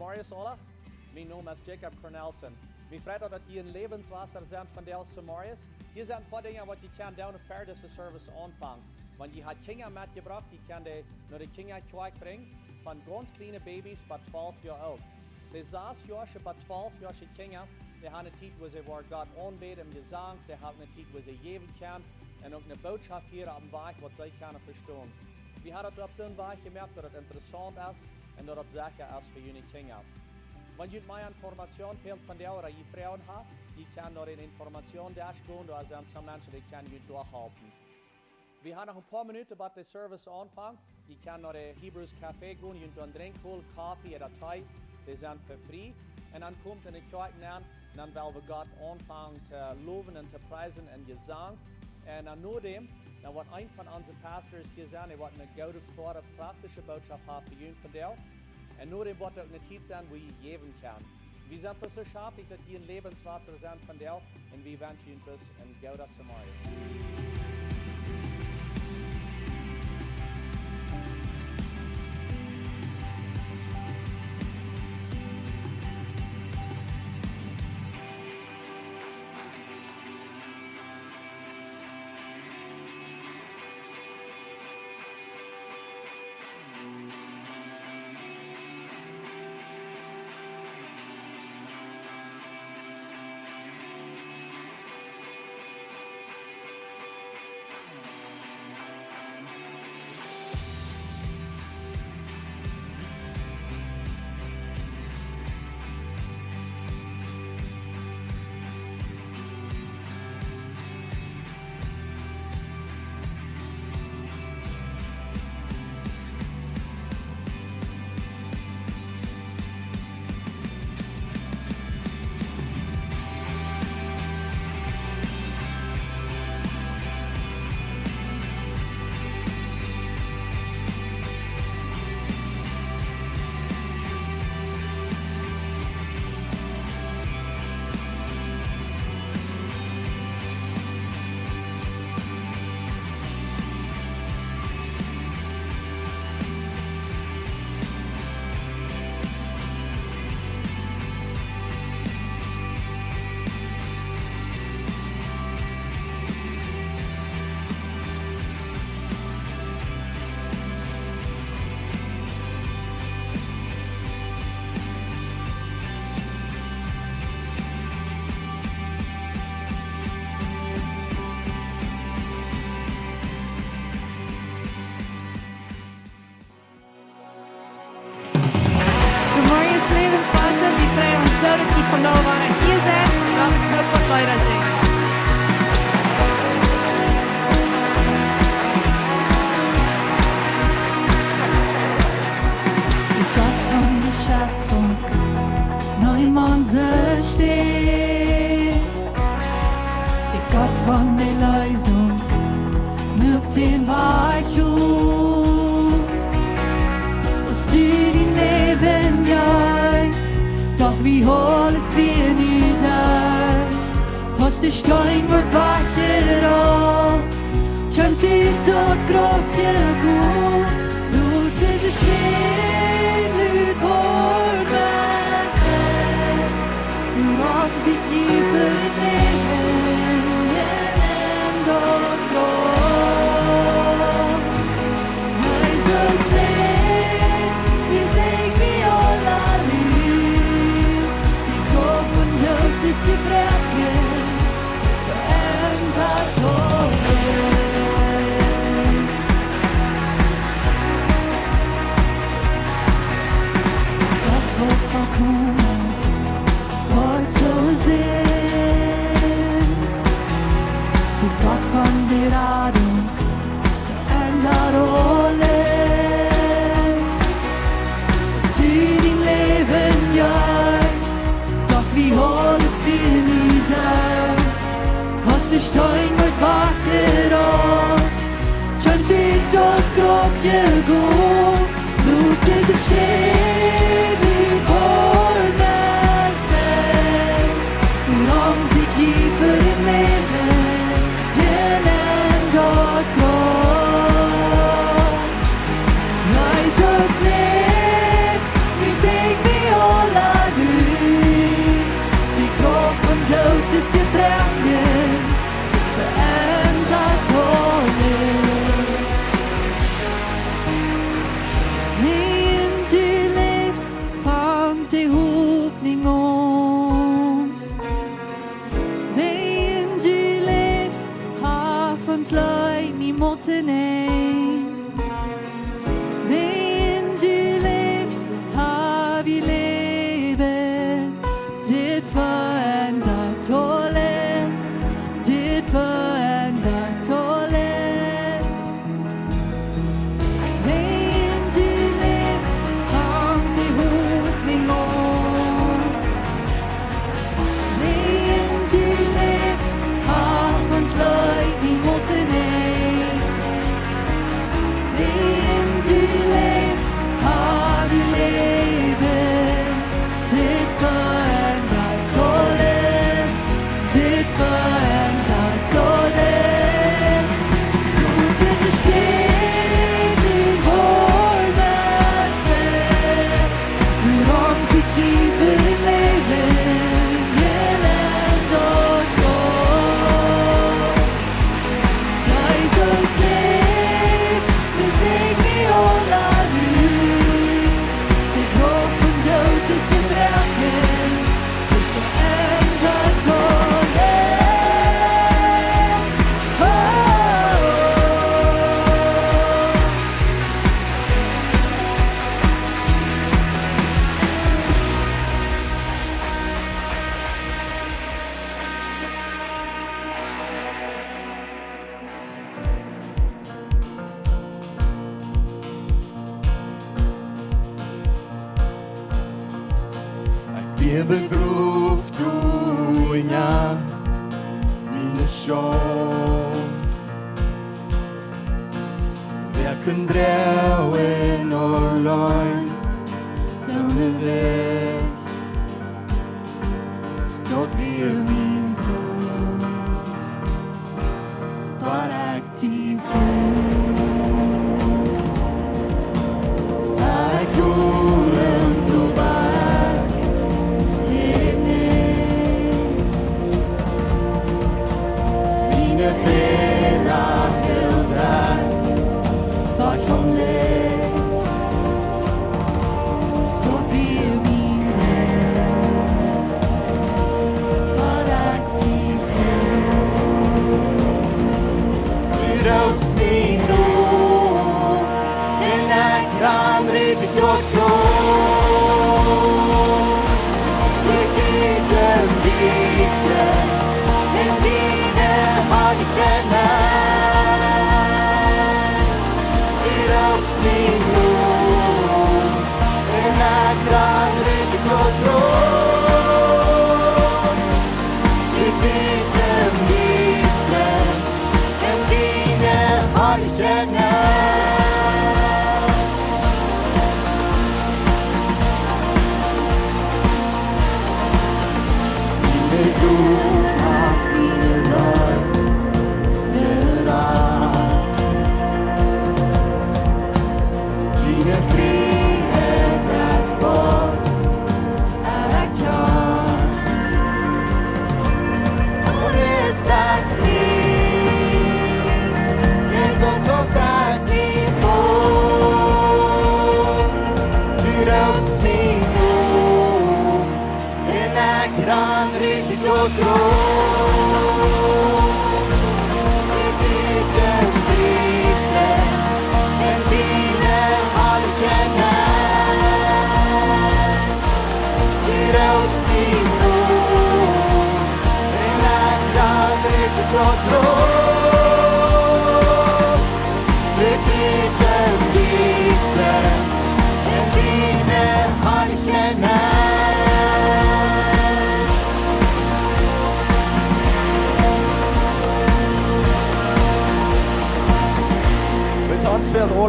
Goedemorgen alle. Mijn naam is Jacob Cornelsen. Mijn vriend dat je in Lebenswasser zijn van deze morgens. Hier zijn een paar dingen wat je kan doen voor deze service aanvangen. Want je had kinderen metgebracht, die kan die naar de kinderkerk brengen. Van ganz kleine baby's tot 12 jaar oud. De 6-jarige tot 12-jarige kinderen, die hebben een tijd waar ze voor God aanbeden en gezang. Ze hebben een tijd waar ze geven kan. En ook een boodschap hier op een weg wat zij kunnen verstaan. We hadden het op zo'n weg gemerkt dat het interessant is en dat het zeker is voor jullie kinderen. Wanneer je meer informatie wilt van jou dat je vrouwen hebt, je kan naar een informationsdash gaan, daar zijn some mensen die kunnen je doorhelpen. We hebben nog een paar minuten bij de service aanvangen. Je kan naar de Hebrews Café gaan, je kunt een drink holen, koffie of thee, die zijn voor free. En dan komt in de kerk aan, en dan willen we God aanvangen te loven en te prijzen en gezang. En dan nadem, dan wordt een van onze pastors gezegd, hij wordt een goede, klare, praktische boodschap hebben voor jullie van jou. En nadem wordt ook een tijd zijn waar je geven kan. We zijn dus zo schaftig dat je een Lebenswasser zijn van jou en we wensen jullie dus een goede Samaris. Lebenswasser, die vrij ons zo dat je van nou waar je hier bent, dan het ook wat luider zingen. Die Gott von der Schöpfung neunmal so steht, die Gott von der Lösung mögt den Weichung, dass du dein Leben juist, doch wie alles wir nieder, was der Stein wird wachgerot, schon sieht dort grob je gut, durch diese Stehen lüt Hormann fest, du haben sich lieb für das Leben, jenem dort grob, Jesus lebt, wir singen wie alle Lied, die Kopf und Hüfte ist gebrochen, verändert uns. Gott von der Adung verändert alles. Dass du dein Leben juist, doch wie alles wir nieder. Was der Stein wird wachgerot, schon sieht doch grob je gut. Nur diese Stille Bornen fest, und haben sich hier für den Leben. Jesus lebt, wir singen wie måte nej. Wenn du lebst, har vi levet. Det förändrat hålles. Det förändrat hålles. Wenn du lebst, har det hotning om. Wenn du lebst, har från slöjning mot en nej. Wenn du lebst, har du levet. Det förändrat hålles. Det förändrat hålles. Blodet är steg i vår värld. Hur om sitt givet leven geländ och gott. Jag är så släpp, nu säger jag la ut. Det går från död till semraken. Det förändrat hålles. Wir begruft du inga mine sjål. Verken dreven og løgn som er væk. Tot wir min bror var aktiv. Jeg kuren du bak mine fæller held dig var som læg. Tot wir min var aktiv. Uropsving nu en akram riktigt gjort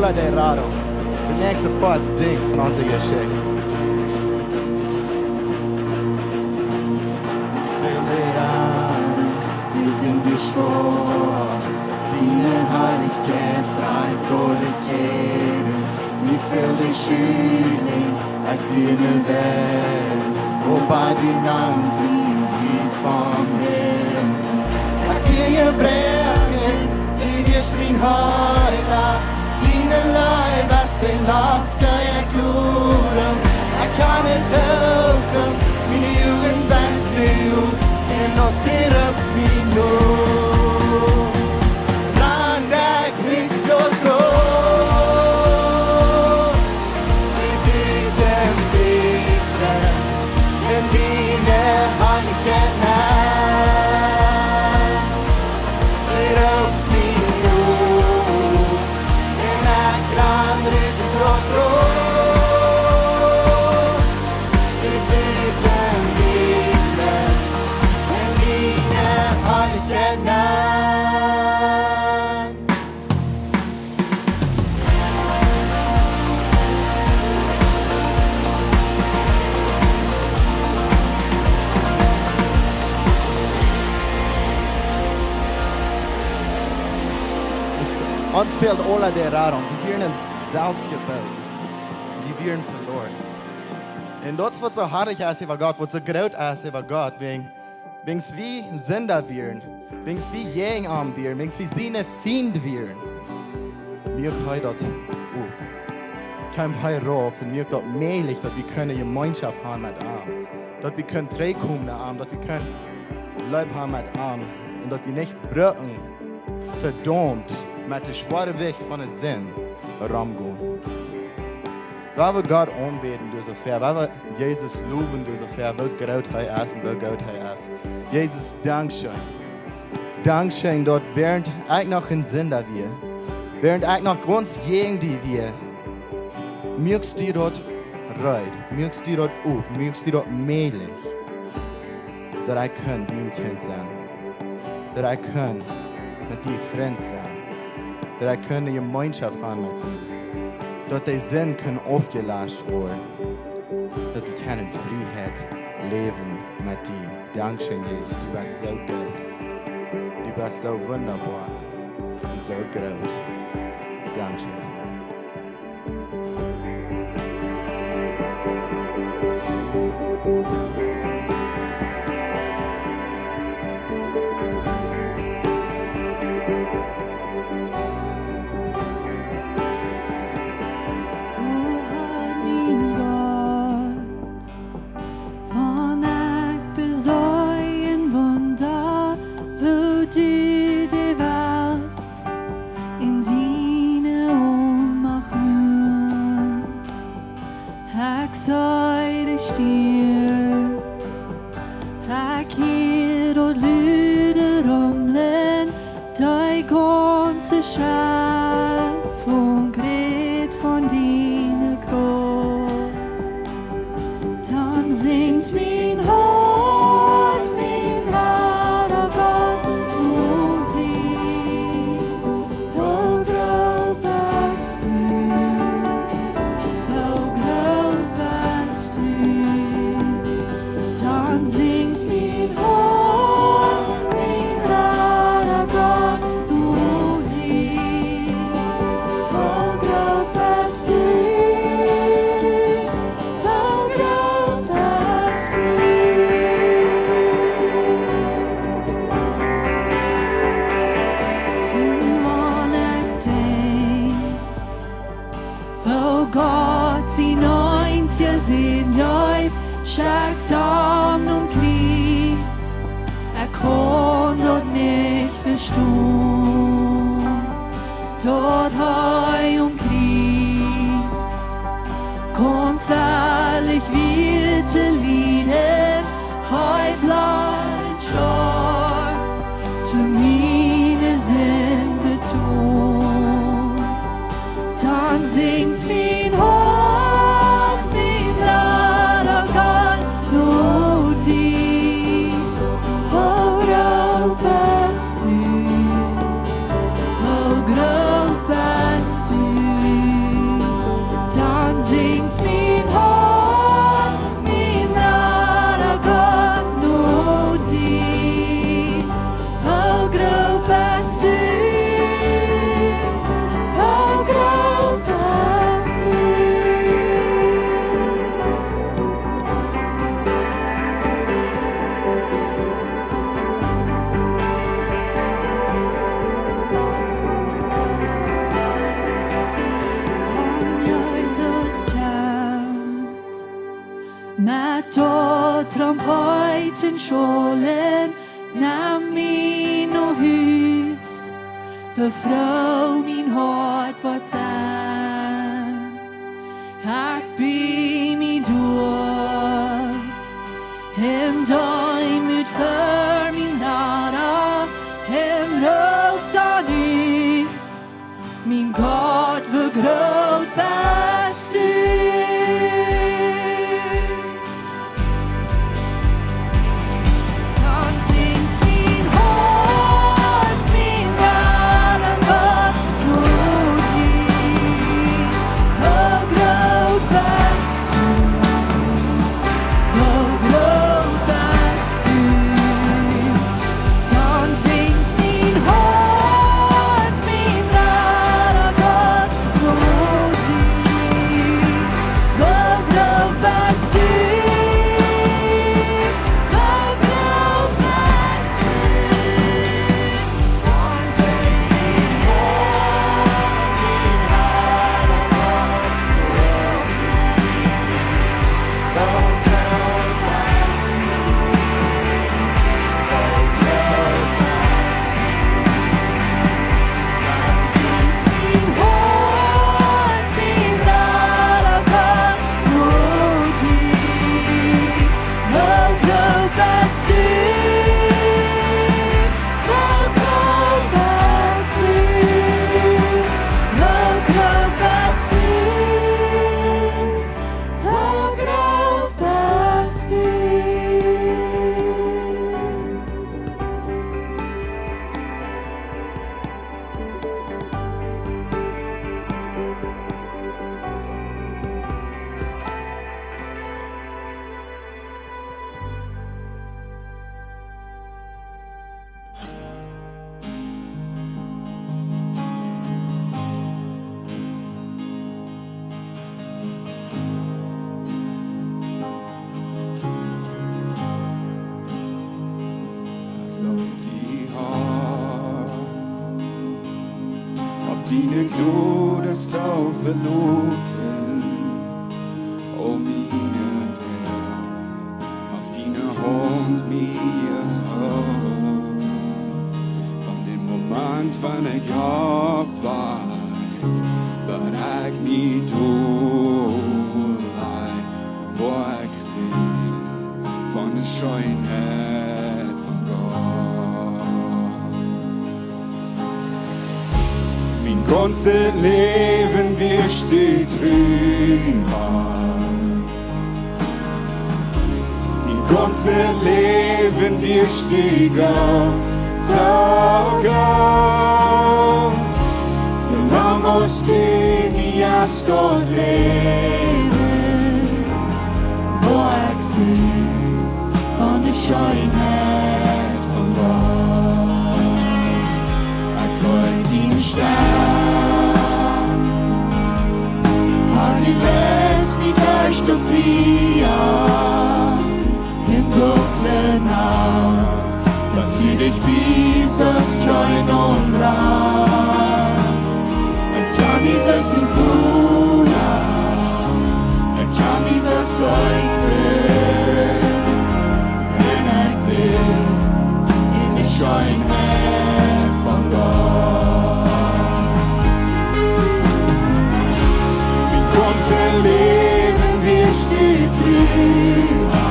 Alla de raro. The next part sing från Ante Gershek. Die sind geschworen, dine Heiligkeit treibt Autoritäten. Wie viel die Schüler, ich bin eine Welt, wobei die Nans liegt vom Himmel. Ich will ihr brechen, die dir springen heute. Dine Leib, was den Laughter erklären. Ich kann nicht helfen, meine Jugend sein Blut, en oss direkt min nåd. Bland dig Ons fehlt alle der Raum. Wir werden selbst gebaut. Die werden verloren. Und das wird so hart ist über Gott, wird so groß ist über Gott, wegen wie Sünder werden, wegen wie Jägerarm werden, wegen wie seine Feinde werden. Mir kann das kein Rauf und mir dort möglich, dass wir eine Gemeinschaft haben mit ihm. Dass wir können Trägkommen mit ihm, dass wir können Leib haben mit ihm. Und dass wir nicht brücken, verdammt, mit der schweren Weg von der Sinn rumgehen. Weil wir Gott anbeten, du so fair, weil wir Jesus loben, du so fair, weil Gott er ist und weil Gott er ist. Jesus, Dankeschön. Dankeschön, dort während ich noch ein Sünder wir, während ich noch ganz jung die wir, mögst du dort rein, mögst du dort auf, mögst du dort möglich, dass ich kann dein Kind sein, dass ich kann mit dir Freund sein, dass ich kann eine Gemeinschaft haben mit dir, dass der Sinn kann aufgelöst werden, dass wir können in Freiheit leben mit dir. Dankeschön, Jesus, du bist so gut, du bist so wunderbar, so groß. Dankeschön. Schöpfung redet von deiner Kraft. Dann singt mein Hort, mein wahrer Gott, um dich. Oh, groß bist du, oh, groß bist du. Dann singt mein Hort, mein wahrer Gott, schickt an und Krieg, kann dort nicht verstehen. Dort hei und Krieg, konstantlich wilte Lieder, hei bleibt stark, zu meine Sinn betont. Dann singt mein Hort, mein rarer Gott, nur die, oh, groß bist du, oh, groß bist du. Dann singt mein Hort, mein rarer Gott, nur die, oh, groß bist du, oh, groß bist du. Met tot trompeiten scholen nam min och hus, för vrou min hart wat zijn. Ik be mi door, hem duim ut för min nara, hem ropt dan ut, min Gott, hvor groot bist du. deine Gnade ist auch verloten, oh meine Herr, auf deine Hand mir von dem Moment, wann ich war, ich mich durch, wo ich stehe, von der Schönheit von Gott. Mein ganzes Leben wird steht drüber. Mein ganzes Leben wird steht Gott, so Gott. Solange aus dem ich dort lebe, wo ich sehe von der Schönheit von Gott. Ich wollte die Stadt, und ich lässt mich durch die Freiheit in dunkler Nacht, dass sie dich wie so schön und rein. Jesus in Funa, kann Jesus leugnen, wenn ich will, in die Schönheit von Gott. Mein ganzes Leben wird steht drüber.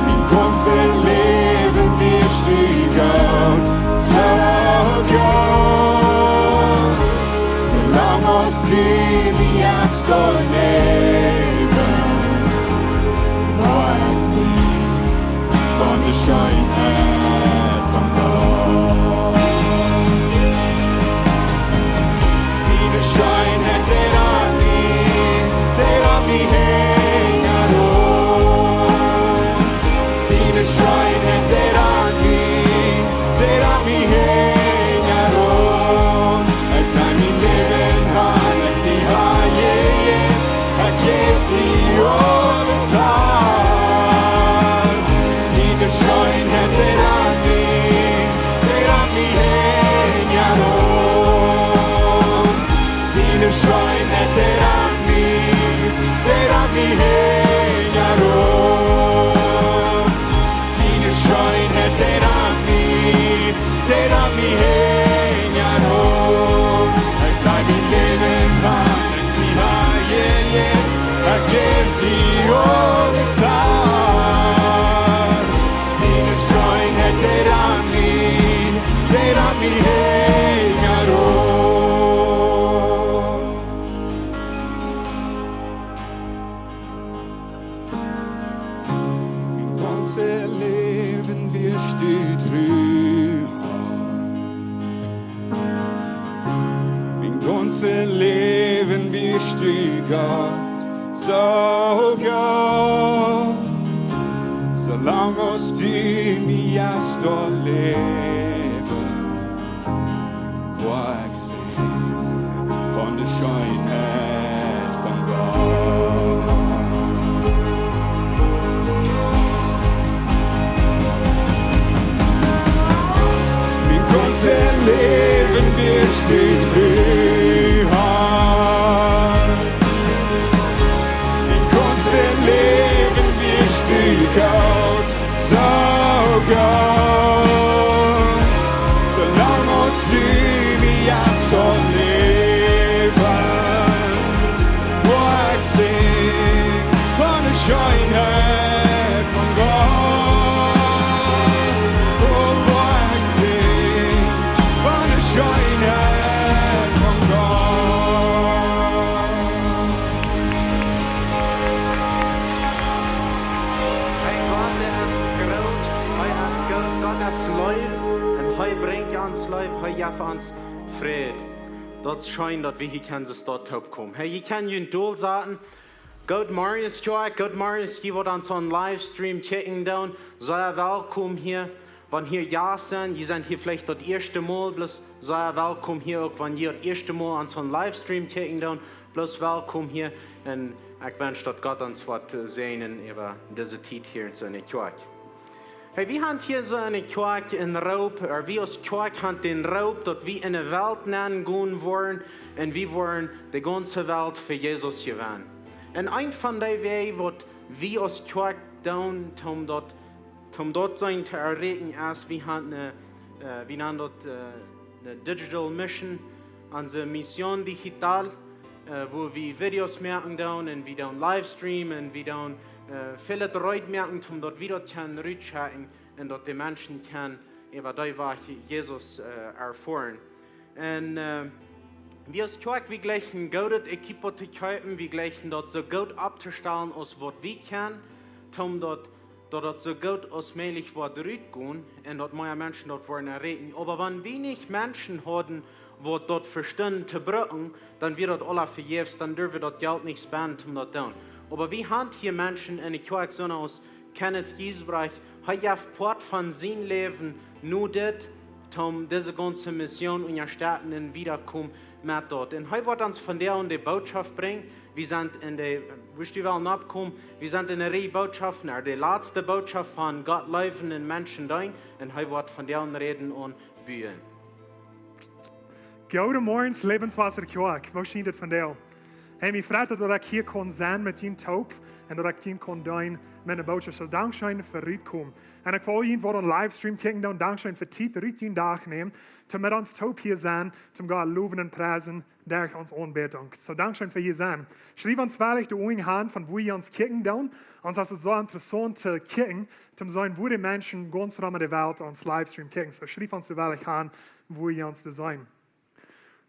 Mein ganzes Leben wird steht Gott, so Gott. Solange aus dem ich dort lebe, wo ich sehe von der Schönheit von Gott. Die Schönheit, der an mich hängt, die Schönheit, der an mich hängt. Gott, so Gott, solange aus dem ich dort lebe, wo ich sehe von der Schönheit von Gott. Mein ganzes Leben besteht höher. Gott, so Gott, solange aus dem ich dort lebe, wo ich sehe von der Schönheit von Gott, wo ich sehe von der Schönheit von Gott. Hij brengt ons lief, hij geeft ons vrede. Dat schijnt dat we hier kunnen dort opkomen. Hey, je kan je doel zetten. Gott Marius Joy, Gott Marius, je wordt ons on livestream checken down. Sei welkom hier. Wanneer hier ja zijn, je zijn hier vielleicht das erste Mal, bloß sei welkom hier auch, wanneer je das erste Mal ons on livestream checken down. Bloß welkom hier. Und ich wünsche, dass Gott uns wat sehen über diese Zeit hier in seiner Kirche. Hey, wie haben hier so eine Quark in Raub, oder wie aus Quark hat den Raub, dort wie in der Welt nennen gehen wollen, und wie wollen die ganze Welt für Jesus gewinnen. Und ein von den Wegen, was wie aus Quark down, dort sein zu erregen, ist, wie haben eine Digital Mission, unsere Mission digital, wo wir Videos merken down, und wir down Livestream, und wir down viele Leute merken, um dort wieder zu rüberchecken und dort die Menschen können über die was Jesus erfahren. Und wir als Kirche, wir gleichen Gott Equipo zu kaufen, wir gleichen dort so gut abzustellen, als was wir können, um dort so gut als möglich was rübergehen und dort mehr Menschen dort wollen erregen. Aber wenn wenig Menschen haben, die dort verstehen zu brücken, dann wird dort alle verjährt, dann dürfen wir dort Geld nicht spenden, um dort zu tun. Aber wie haben hier Menschen in der Kirche so aus Kenneth Giesbrecht, er hat Port von sein Leben nur das, um diese ganze Mission und erstatten und wiederkommen mit dort. Und er wird uns von der und die Botschaft bringen. Wir sind in der, wir sind in der Botschaft, die letzte Botschaft von Gott Leewen und Menschen dein, und er wird von der und reden und bühen. Guten Morgen, Lebenswasser Kirche. Was scheint von dir? Hey, mich freut, dass ich hier sein mit Ihnen taub und dass ich hier sein mit der Botschaft. So, Dankeschön für Rückkommen. Und ich will Ihnen, die einen Livestream kicken, und Dankeschön für die Zeit, die Tag nehmen, damit uns taub hier sein, zum Gott loben und preisen, durch uns Anbetung. So, Dankeschön für hier sein. Schreib uns wirklich die Ohren an, von wo ihr uns kicken, und es ist so interessant zu kicken, zum sein, wo die Menschen ganz rum in der Welt uns Livestream kicken. So, schreib uns wirklich an, wo ihr uns sein.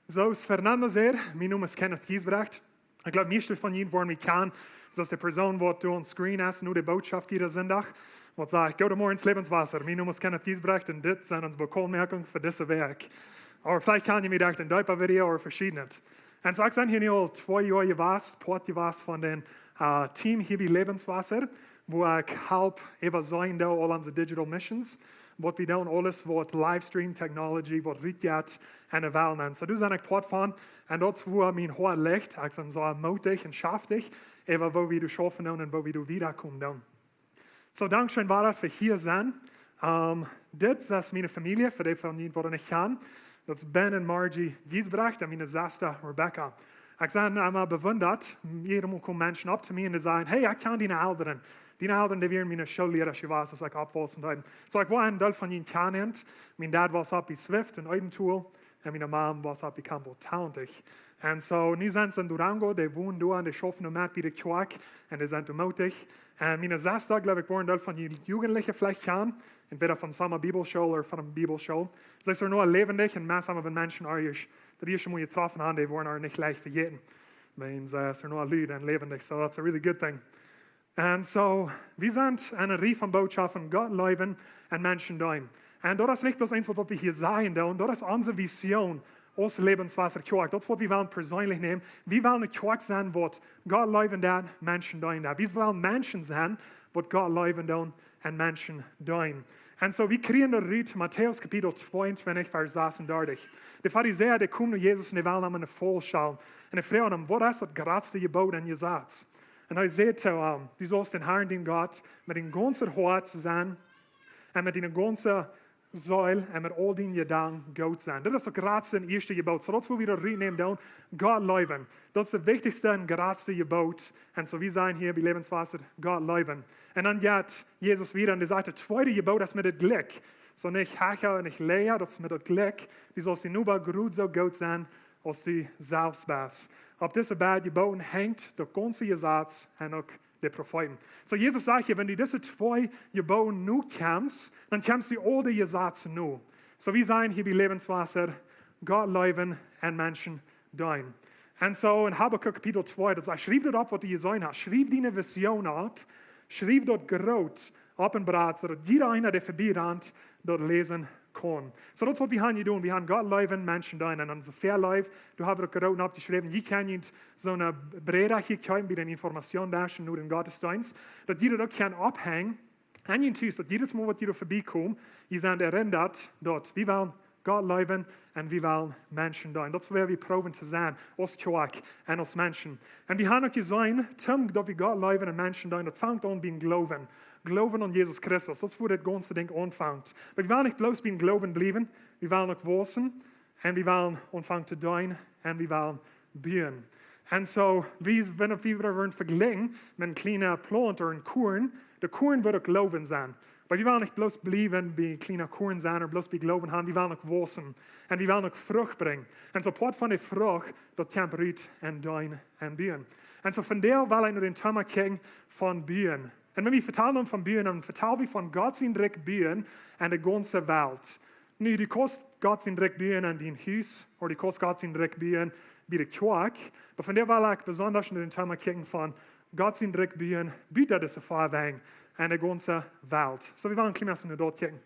So, es Fernando sehr. Mein Name ist Kenneth Giesbrecht. Ich glaube, meeste von Ihnen wollen mich kennen, dass die Person, die du on screen hast, nur die Botschaft jeder Sonntag, was sagt, guten Morgen, Lebenswasser. Mein Name ist Kenneth Giesbrecht und das sind unsere Bekommmerkungen für dieses Werk. Oder vielleicht kann ich mich durch ein Deutschland-Video oder verschiedenes. Und so, ich bin hier nur 2 Jahre gewesen von dem Team hier bei Lebenswasser, wo ich halb eben sein da, all unsere Digital Missions, was wir tun, alles, was Livestream Technology, was rückgeht, in der Welt nennen. So, du sind ein Part von, und dort, wo mein Hort liegt, ich bin so mutig und schaftig, eben wo wir du schaffen und wo wir du wiederkommen. So, Dankeschön, war für hier sein. Das ist meine Familie, für die von Ihnen, die nicht kennen. Das ist Ben und Margie Giesbrecht und meine Schwester Rebecca. Ich bin einmal bewundert, jedem kommen Menschen ab zu mir und sagen, hey, ich kenne deine Eltern. Deine Eltern, die waren meine Schullehrer, die waren, als ich abwachsen habe. So, ich war ein Teil von ihnen kennen. Mein Dad war ab bei Swift in Eudentool und meine Mom war ab bei Campbell Tauntig. Und so, nu sind sie in Durango, die wohnen da und die schaffen noch mit bei der Kirche und die sind mutig. Und meine Schwester, glaube ich, war ein Teil von den Jugendlichen vielleicht kennen, entweder von einer Bibelschule oder von einer Bibelschule. Sie sind nur lebendig und meistens von Menschen, die ich schon mal getroffen habe, die waren auch nicht leicht vergeten. Weil sie sind nur Leute und lebendig, so that's a really good thing. Und so, wir sind eine Reihe von Botschaften, Gott Leewen und Menschen dein. Und das ist nicht bloß eins, was wir hier sagen, und das ist unsere Vision aus Lebenswasser Kirche. Das ist, was wir wollen persönlich nehmen. Wir wollen eine Kirche sein, was Gott Leewen dein, Menschen dein. Wir wollen Menschen sein, was Gott Leewen dein und Menschen dein. Und so, wir kriegen das Rüt, Matthäus Kapitel 22, Vers 36. Die Pharisäer, die kommen zu Jesus und die wollen ihm eine Vollschau. Und die fragen ihn, was ist das geradste Gebot in Gesetz? Und er sagt zu ihm, du sollst den Herrn, den Gott, mit dem ganzen Hort sein und mit dem ganzen Säul und mit all den Gedanken Gott sein. Das ist das geradste und erste Gebot. So, das, wo wir das reinnehmen, Gott Leewen. Das ist das wichtigste und geradste Gebot. Und so, wir sein hier bei Lebenswasser, Gott Leewen. Und dann geht Jesus wieder und er sagt, das zweite Gebot ist mit dem Glück. So nicht Hacher und nicht Leer, das ist mit dem Glück. Du sollst die nur gut so gut sein, als du selbst bist. Auf diese beiden Geboten hängt der ganze Gesetz und auch die Propheten. So Jesus sagt hier, wenn du diese 2 Geboten nur kennst, dann kennst du all die Gesetze nur. So wir sagen hier bei Lebenswasser, Gott Leewen und Menschen dein. Und so in Habakkuk Kapitel 2, das sagt, schreib dort ab, was du gesehen hast. Schreib deine Vision ab. Schreib dort groß ab und bereit, sodass jeder einer, der vorbeirennt, dort lesen kann. So das ist, was wir haben tun. Wir haben Gott Leewen, Menschen dein. Und so fair life, du hast dort groß abgeschrieben. Je kann so eine Breda hier kommen, bei den Informationen, nur den Gottesdienst, dass jeder dort kann abhängen. Und ihr tust, dass jedes Mal, was ihr vorbeikommt, ihr seid erinnert, dort, wir wollen Gott Leewen und wir wollen Menschen dein. Das ist, wer wir proben zu sein, als Kirche und als Menschen. Und wir haben auch gesehen, dass wir Gott Leewen und Menschen dein, das fängt an beim Glauben. Glauben an Jesus Christus. Das ist, wo das ganze Ding anfängt. Aber wir wollen nicht bloß beim Glauben bleiben, wir wollen auch wissen und wir wollen anfangen zu tun und wir wollen beten. Und so, wenn wir vergleichen mit einem kleinen Plant oder einem Korn, der Korn wird auch Glauben sein. Aber wir wollen nicht bloß bleiben bei kleinen Korn sein oder bloß bei Glauben haben, wir wollen auch wachsen. Und wir wollen auch Frucht bringen. Und so, part von der Frucht, das kann Brüt und Dein und Bühen. Und so, von der will ich nur den Thema kriegen von Bühen. Und wenn wir vertellen von Bühen, dann vertellen wir von Gott sein Dreck Bühen an der ganzen Welt. Nu, die kost Gott sein Dreck Bühen an dein Haus, oder die kost Gott sein Dreck Bühen bei der Kirche. Aber von der will ich besonders nur den Thema kriegen von Gott sein Dreck Bühen, bietet das Vorwärts an der ganzen Welt. So, wir wollen ein klein bisschen dort gucken.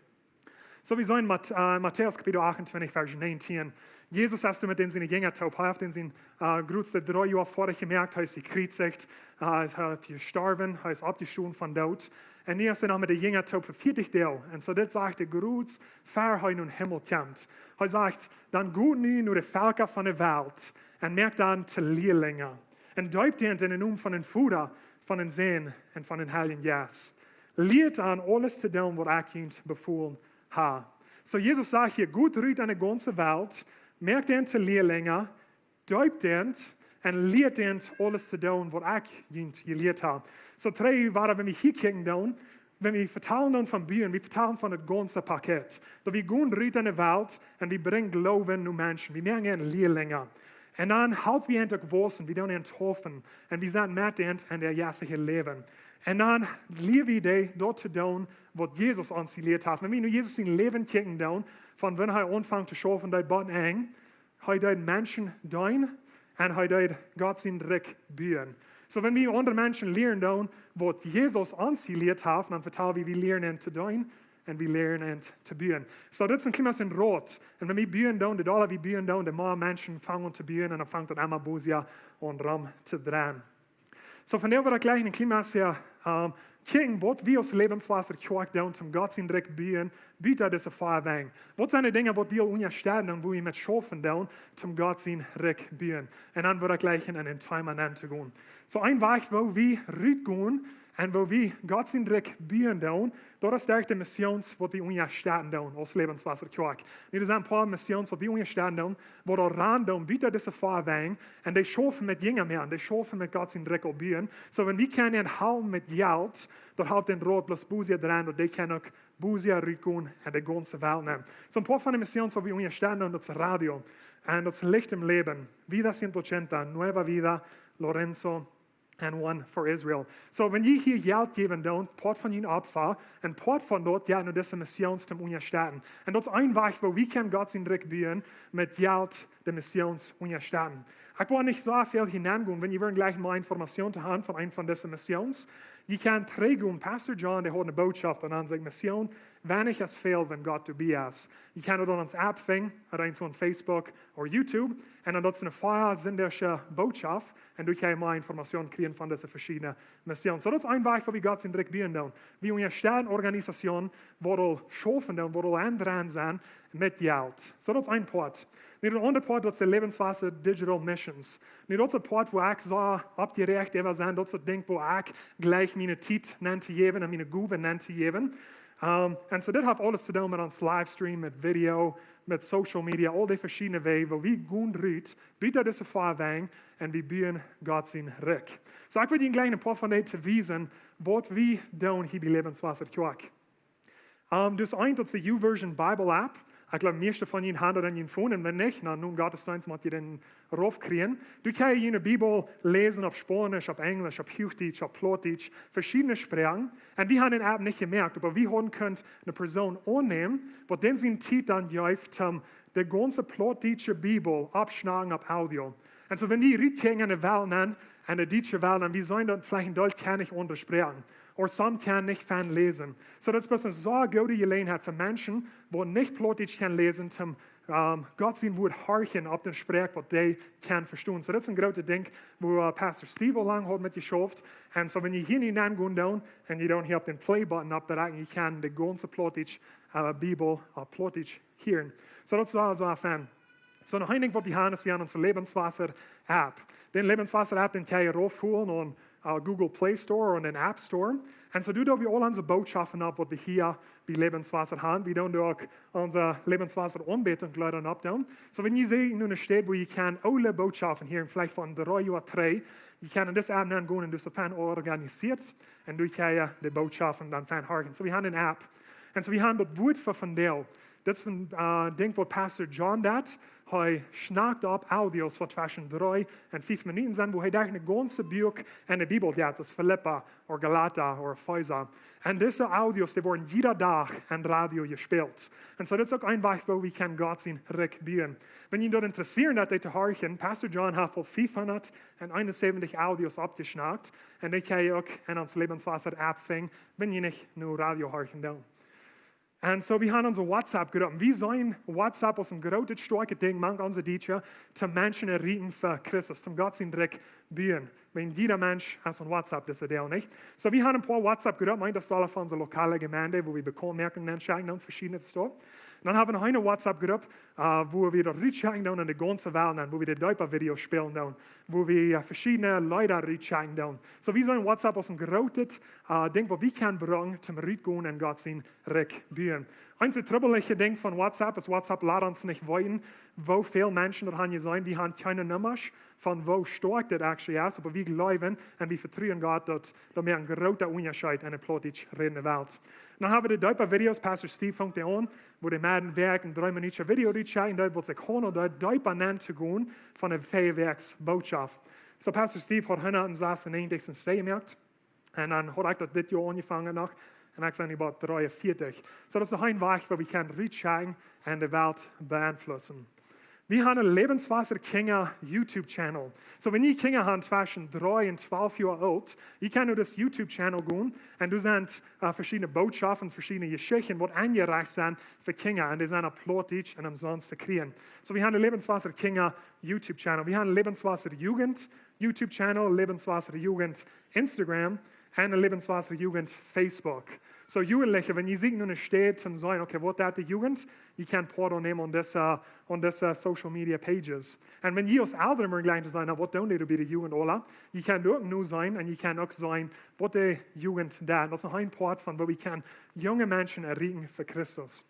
So, wir sollen Matthäus Kapitel 28, Vers 19. Jesus hast du mit den seinen Jüngern taub, auf den sie grüßte 3 Jahre vorher gemerkt, er ist gekreuzigt, er ist gestorben, er ist abgeschoben von Tod. Und nu ist er noch mit den Jüngern taub für 40 Tage. Und so, das sagt er, grüß, fahr in den Himmel kommt. Er sagt, dann gut nu nur die Völker von der Welt und merkt dann zu Leerlinge. Und däubt ihn in den Namen von den Vater, von den Sohn und von den Heiligen Geist. Lehrt an alles zu tun, was ich ihnen befohlen habe. So Jesus sagt hier, gut rührt an der ganzen Welt, merkt ihn zu Leerlinge, däubt ihn und lehrt ihn alles zu tun, was ich ihnen gelehrt habe. So 3 waren, wenn wir hier gucken, wenn wir vertellen dann von Bühnen, wir vertellen von dem ganzen Paket. So wir gehen rührt an der Welt und wir bringen Glauben zu Menschen. Wir merken Leerlinge. Und dann helpen wir ihn geworden, wir tun ihn hoffen und wir sind mit ihm in der jährlichen Leben. Und dann lehren wir die dort zu tun, was Jesus uns gelehrt hat. Wenn wir nur Jesus in Leben kicken, von wenn er anfängt zu schaffen, die Boden eng, er Menschen tun und er Gott sein Dreck bühen. So wenn wir andere Menschen lernen, was Jesus uns gelehrt hat, dann vertellen wir lernen zu tun und wir lernen zu bühen. So das ist ein kleines Rot. Und wenn wir bühen, die alle wir bühen, die mehr Menschen fangen zu bühen und dann fängt dann immer Busia und rum zu drehen. So von der wir gleich ein kleines kicken, was wir aus Lebenswasser kochen, zum Gott sein Dreck bühen, bietet diese Vorwärts. Was sind die Dinge, die wir unterstellen und wo wir mit schaffen, zum Gott sein Dreck bühen. Und dann wird gleich in den Timer zu gehen. So ein Weg, wo wir rübergehen und wo wir Gott sein Dreck bühen, das ist die Missions, die wir unterstellen aus Lebenswasser kochen. Das sind ein paar Missions, die wir unterstellen, wo wir ran bietet diese Vorwärts und die schaffen mit Jüngern mehr, die schaffen mit Gott sein Dreck bühen. So wenn wir können halten mit Geld, dann halt den Rot bloß Busia dran und die können auch Busia rücken und die ganze Welt nehmen. So ein paar von den Missionen, die wir unterstellen, das Radio und das Licht im Leben. Vida 180, Nueva Vida, Lorenzo, and One for Israel. So, wenn ihr hier Geld geben dürft, part von ihnen Opfer, und part von dort, ja, nur diese Missions zum unterstellen. Und das ist ein Weg, wo wir können Gott sein Dreck bühen, mit Geld die Missions unterstellen. Ich will nicht so viel hineingehen, wenn ihr gleich mal Informationen zu haben von einer von diesen Missions. Je kan trägen, Pastor John, der hat eine Botschaft und dann sagt Mission, wenn ich es fehl, wenn Gott du bist. Je kan dann uns App finden, rein von Facebook oder YouTube, und dann dort eine vorsinnige Botschaft, und du kannst mal Informationen kriegen von diesen verschiedenen Missionen. So, das ist ein Weg, wo wir Gott sind direkt binden. Wir unterstellen Organisationen, wo du schaffen, wo du dran sind, mit Geld. So, das ist ein Part. Niet een ander part, dat is de Lebenswasser Digital Missions. Niet dat is een part waar ik zo opgerecht even zijn, dat is het ding waar ik gleich mijn tijd neem te geven en mijn goeven neem te geven. En so dit heeft alles te doen met ons livestream, met video, met social media, al die verschillende wegen, waar we gaan uit, bieden deze voorwang en we bieden God zijn rijk. So ik wil je gleich een paar van die te wijzen, wat we doen hier bij Lebenswasser Kerk. Dus een, dat is de YouVersion Bible app. Ich glaube, meeste van jullie hebben dat in je phone. En wenn nicht, dan nun Gottesdienst moet je den raufkriegen. Du kannst je Bibel lesen auf Spanisch, auf Englisch, auf Hochdeutsch, auf Plattdeutsch, verschiedene Sprachen. Und wir haben den App nicht gemerkt, aber wir haben können eine Person annehmen, wo den sein Zeit dann jäuft, die ganze Plattdeutsche Bibel abschlagen auf Audio. Und so, wenn die rübergehen an der Welt an der deutschen Welt, dann wir sollen dort vielleicht in Deutsch kann nicht untersprechen. Oder some kann nicht fan lesen. So, das ist eine so gute Gelegenheit für Menschen, die nicht Plattdeutsch kann lesen, zum Gott sein Wort horchen auf den Sprech, was die kann verstehen. So, das ist ein großes Ding, wo Pastor Steve lang hat mitgeschafft. Und so, wenn ihr hier hineingehen und ihr dann hier auf den Play-Button abdrücken, ihr kann die ganze Plattdeutsch Bibel auf Plattdeutsch hören. So, das war so ein Fan. So, noch ein Ding, was wir haben, ist, wir haben unsere Lebenswasser-App. Den Lebenswasser-App, den kann ihr raufholen und Google Play Store und den App Store. Und so tun wir all unsere Botschaften ab, was wir hier bei Lebenswasser haben. Wir tun auch unsere Lebenswasser-Anbetung leider abtun. So wenn ihr seht, nun steht, wo ihr kann alle Botschaften hier, vielleicht von 3 oder 3, ihr könnt das Abend dann gehen und das dann organisiert und du kannst die Botschaften dann hören. So wir haben eine App. Und so wir haben das Wort von dir. Das ist ein Ding, was Pastor John dat. Er schnackt ab Audios von zwischen 3 und 5 Minuten sind, wo er eine ganze Buch in der Bibel hat, das Philippa oder Galater oder Epheser. Und diese Audios, die werden jeder Tag an Radio gespielt. Und so das ist auch ein Weg, wo wir Gott sein rückbauen. Wenn ihr dort interessiert, das zu hören, Pastor John hat vor 571 Audios abgeschnackt. Und die kann ihr auch in uns Lebenswasser-App finden, wenn ihr nicht nur Radio hören wollt. Und so, wir haben unser WhatsApp gedacht. Wir sollen WhatsApp als ein großes, starkes Ding, manch unsere Deutsche, zum Menschen errichten für Christus, zum Gott sein Dreck bühen. Wenn jeder Mensch hat ein WhatsApp, das ist der nicht. So, wir haben ein paar WhatsApp gedacht, das ist alle von unserer lokalen Gemeinde, wo wir Bekommmerkungen entscheiden und verschiedene Stores. Und dann haben wir noch eine WhatsApp-Gruppe, wo wir das reachen in die ganze Welt, wo wir die Deuter-Videos spielen, wo wir verschiedene Leute reachen. So wie so ein WhatsApp aus einem großen Ding, wo wir können bringen, zum Rückgehen und Gott sein Rückbühen. Eins der troubelige Ding von WhatsApp ist, WhatsApp lässt uns nicht wollen, wo viele Menschen da sein, die haben keine Nummern von wo stark das actually ist, aber wir glauben und wir vertrauen Gott, dass wir einen großen Unterschied in der plötzlich redenden Welt. Dann haben wir die Deuter-Videos, Pastor Steve fängt an, wo die Mäden Werk ein 3-minütiger Video reachen, dort wird sich Hono dort Deuter nennt zu gehen von der Feuerwerksbotschaft. So Pastor Steve hat 196 Stelle gemerkt und dann hat er das Jahr angefangen noch und ich bin über 43. So das ist ein Weg, wo wir reachen und die Welt beeinflussen. Wir haben einen Lebenswasser-Kinder YouTube-Channel. So, wenn ihr Kinder habt zwischen 3 und 12 Jahre alt, ihr könnt auf das YouTube-Channel gehen und du sind verschiedene Botschaften, verschiedene Geschichten, die angereicht sind für Kinder und die sind applaudisch und umsonst zu kriegen. So, wir haben einen Lebenswasser-Kinder YouTube-Channel. Wir haben einen Lebenswasser-Jugend YouTube-Channel, Lebenswasser-Jugend Instagram und einen Lebenswasser-Jugend Facebook. So Jugendliche, wenn ihr seht, nun steht zum sein, okay, was ist die Jugend? Ihr könnt Porto nehmen und das Social Media Pages. Und wenn ihr als Eltern immer gleich sein, was tun die bei der Jugend, oder? Ihr könnt auch nur sein und ihr könnt auch sein, was die Jugend da. Das ist ein Part von, wo wir junge Menschen errichten für Christus.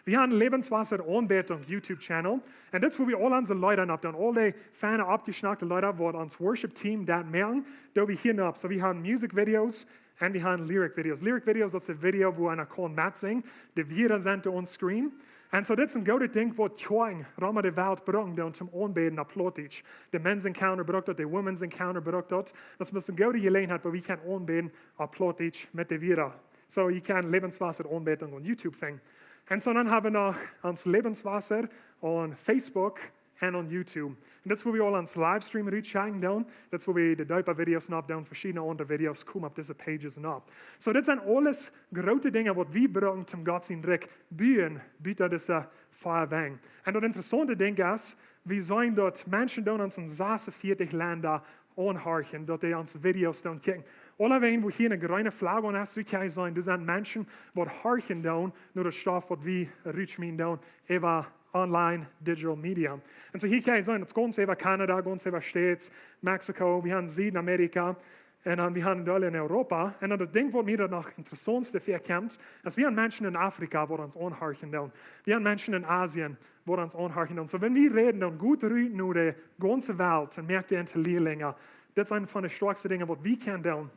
Wir haben einen Lebenswasser-Anbetung YouTube-Channel. Und das, wo wir alle unsere Leute abtun, alle die feine, abgeschnackte Leute, die uns Worship-Team da merken, da wir hier noch. So wir haben Music-Videos und wir haben Lyric-Videos. Lyric-Videos, das ist ein Video, wo einer kann mitsingen, die wir sind on screen. Und so das ist ein gutes Ding, was Tjoing, Rama der Welt bringt, zum Anbeten applaudisch. Die Men's Encounter bringt, die Women's Encounter bringt. Das ist eine gute Gelegenheit, wo wir anbeten applaudisch mit den Viren. So, ihr könnt Lebenswasser-Anbetung on YouTube finden. Und so dann haben wir noch uns Lebenswasser on Facebook und on YouTube. Und das, wo wir all ans Livestream reachen, das, wo wir die Deuter-Videos noch verschiedene andere Videos kommen auf diese Pages noch. So, das sind alles große Dinge, die wir brauchen, zum Gott sein Dreck bühen, bietet diese Feuerwehr. Und das interessante Ding ist, wir sollen dort Menschen uns in 46 Länder anhören, dort die uns Videos kicken. Alle wen, wo hier eine grüne Flagge hast, wie kann ich sein, du sind Menschen, die hören nur das Stoff, was wir reachen über online, digital media. Und so hier kann ich sein, das ganz über Kanada, ganz über States, Mexiko, wir haben Südamerika, und wir haben alle in Europa. Und das Ding, was mir da noch interessantste vorkommt, ist, wir haben Menschen in Afrika, die uns anhören. Wir haben Menschen in Asien, die uns anhören. So wenn wir reden, dann gut reden nur die ganze Welt, dann merkt ihr die Lehrlinge. Das ist eine von den stärksten Dingen, was wir können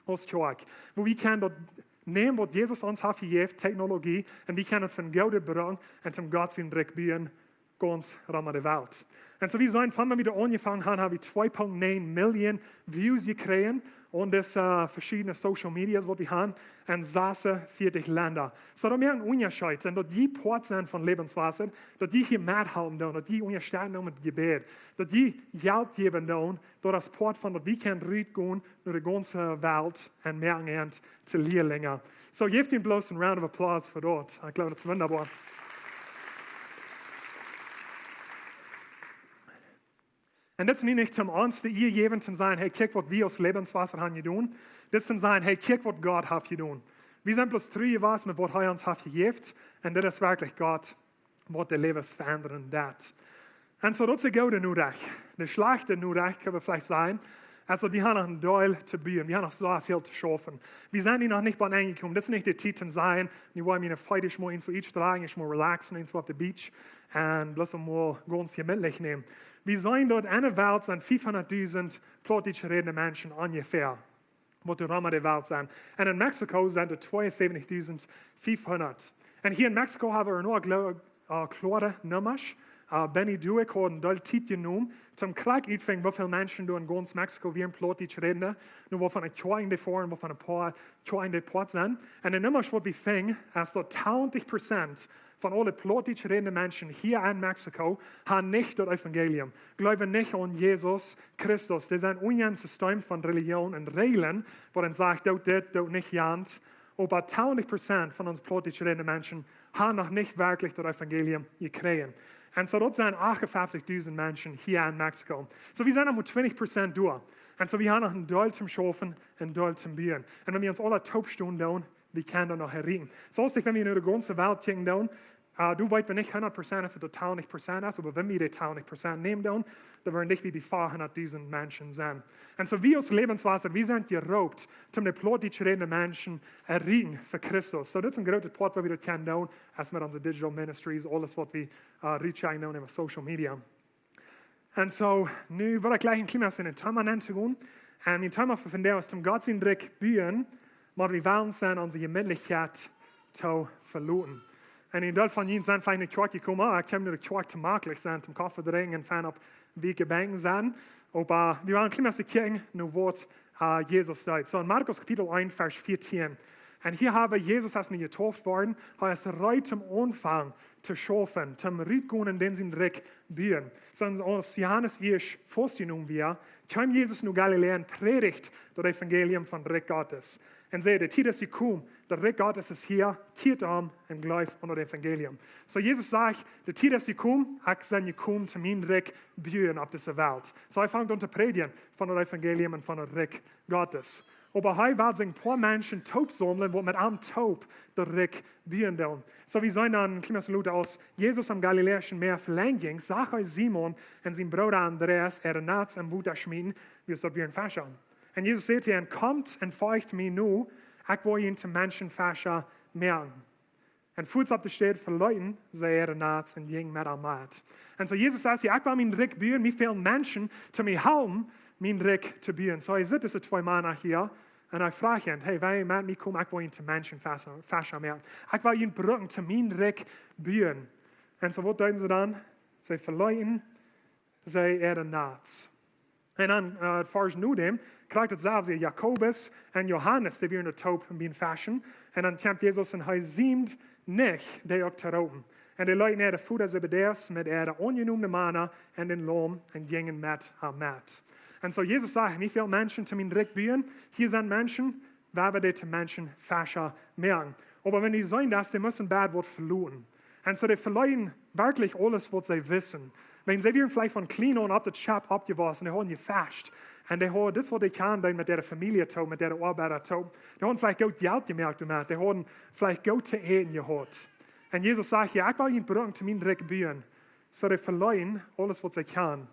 als Kirche. Wo wir können dort nehmen, was Jesus uns hat gegeben, Technologie, und wir können von Gott bringen und zum Gott sein Dreck bühen, ganz Raum der Welt. Und so wie so von wir wieder angefangen haben, habe ich 2,9 Millionen Views gekriegt und das verschiedene Social Medias, die wir haben, in 46 Länder. So da merken Unterschied, und dort die Port sind von Lebenswasser, dort die hier mithalten, dort die unterstützen mit Gebet, dort die Geld geben, dort das Port von dort wir können gehen durch die ganze Welt und merken zu Lehrlinge. So gebt ihm bloß einen Round of Applause für dort. Ich glaube, das ist wunderbar. Und das ist nicht zum uns, die ihr geben, zum sagen, hey, guck, was wir aus Lebenswasser haben getan. Das ist zum sagen, hey, guck, was Gott hat getan. Wir sind bloß 3 was mit was er uns hat gegeben. Und das ist wirklich Gott, was der Leben verändern wird. Und so, das ist die gute Nachricht. Die schlechte Nachricht können wir vielleicht sagen, Also, wir haben noch einen Teil zu bühen. Wir haben noch so viel zu schaffen. Wir sind hier noch nicht bei angekommen. Das ist nicht der Titel sein. Wir wollen mir heute mal ins each tragen, ich mal relaxen, ins auf der Beach und bloß mal ganz gemütlich nehmen. Wir sind dort in der Welt, sind 500.000 plötzlich redende Menschen ungefähr, wo die Rahmen der Welt sind. Und in Mexiko sind es 72.500. Und hier in Mexiko haben wir noch klare Nummern. Benny Duick hat einen Teil Zeit genommen, zum Krieg uitfing, wie viele Menschen in ganz Mexiko wie ein plötzlich reden, nur wovon ein Tjoing davor und wovon ein paar Tjoing davor sind. Und die Nummer, was wir fing, ist so 20% von allen plötzlich redenden Menschen hier in Mexiko haben nicht das Evangelium, glauben nicht an Jesus Christus. Das ist ein System von Religion und Regeln, wo dann sagt, dort nicht jant. Aber 20% von uns plötzlich redenden Menschen haben noch nicht wirklich das Evangelium gekriegt. Und so dort sind 58.000 Menschen hier in Mexiko. So wir sind noch mit 20% durch. Und so wir haben noch einen Teil zum Schaffen, einen Teil zum Bieren. Und wenn wir uns alle Taubstunden tun, wir können da noch erreichen. So ist es, wenn wir in der ganzen Welt kicken tun, du weißt nicht 100% für total nicht Prozent ist, aber wenn wir die 20% nehmen tun, dann werden nicht wie die 400.000 Menschen sein. Und so wir als Lebenswasser, wir sind geraubt, um die plötzlich redenden Menschen erreichen für Christus. So das ist ein großer Part, was wir das können tun, als mit unseren Digital Ministries, alles, was wir reachen tun über Social Media. Und so, nu wil ik gleich een klein bisschen in Thema nennen zu gehen. Und mein Thema von der ist, Gott sein Dreck bühen, maar wir wollen sein, unsere Gemütlichkeit zu verloren. Und in Deutschland von ihnen sind vielleicht nicht gekommen, ich komme nur zu makelig sein, zum Kaffee trinken und fan auf Wege bangen sein. Aber wir wollen ein klein bisschen gucken, nur was Jesus sagt. So in Markus Kapitel 1, Vers 14. Und hier habe Jesus als nicht getauft worden, er ist reut zum Anfang zu schaffen, zum Rückgehen in den sein Dreck bühen. Sondern als Johannes ich festgenommen wir, kam Jesus nur Galiläen predigt das Evangelium von Dreck Gottes. Und sehe, der Zeit ist gekommen, der Reich Gottes ist hier, kehrt und gläuft unter das Evangelium. So Jesus sagt, der Zeit ist gekommen, ich bin gekommen, zu meinem Reich bühen auf dieser Welt. So er fängt an zu predigen von dem Evangelium und von dem Reich Gottes. Aber heute werden sich ein paar Menschen taub sammeln, die mit einem Taub der Reich bühen tun. So wie sollen dann, kleines Minute aus, Jesus am Galiläischen Meer verlängert ging, sagt euch Simon und sein Bruder Andreas, Natz am Wuter schmieden, wie es dort wie ein Fascher. Und Jesus sagt ihnen, kommt und folgt mir nur, ich will ihn zum Menschenfascher merken. Und fuhrt auf die Stadt verleuten, sei Natz und ging mit am Mat. Und so Jesus sagt, ich will meinen Dreck bühen, wie viele Menschen zu mir helfen, meinen Dreck zu bühen. So ich sitze zwei Männer hier, und ich frage ihn, hey, wenn ihr mit mir kommt, ich will ihn zum Menschenfascher merken. Ich will ihn brücken, zu meinem Dreck bühen. Und so was tun sie dann? Sie verleuten, sei Natz. Und dann, Vers nu dem, kriegt es selbst Jakobus und Johannes, die wir in der Taub bin fashion. Und dann kommt Jesus und er sieht nicht, die auch zu rauben. Und die Leute in der Futter Zebedeus mit der ungenommenen Männer und den Lohn und gingen mit am Mat. Und so Jesus sagt, wie viele Menschen zu mir Dreck bühen, hier sind Menschen, weil wir die zu Menschenfascher merken. Aber wenn die sagen das, die müssen bad Wort verloren. Und so die verlieren wirklich alles, was sie wissen. Wenn sie werden vielleicht von klein und ab der Schap abgewaschen, die haben gefasst. Und die haben das, was die kann, mit der Familie tun, mit der Arbeiter tun. Die haben vielleicht gut Geld gemerkt, die haben vielleicht gut zu essen gehabt. Und Jesus sagt, ja, ich will ihnen brücken zu meinem Dreck bühen. So die verlieren alles, was sie kann.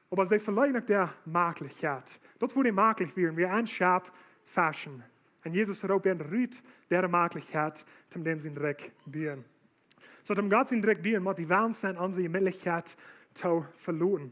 Aber sie verlieren auch der Möglichkeit. Das, wo die möglich werden, wir ein Schap faschen. Und Jesus raubt ihnen rüht der Möglichkeit, zum den sie Dreck bühen. So dem Gott sein Dreck bühen, muss die Welt sein, unsere Möglichkeit zu verloren.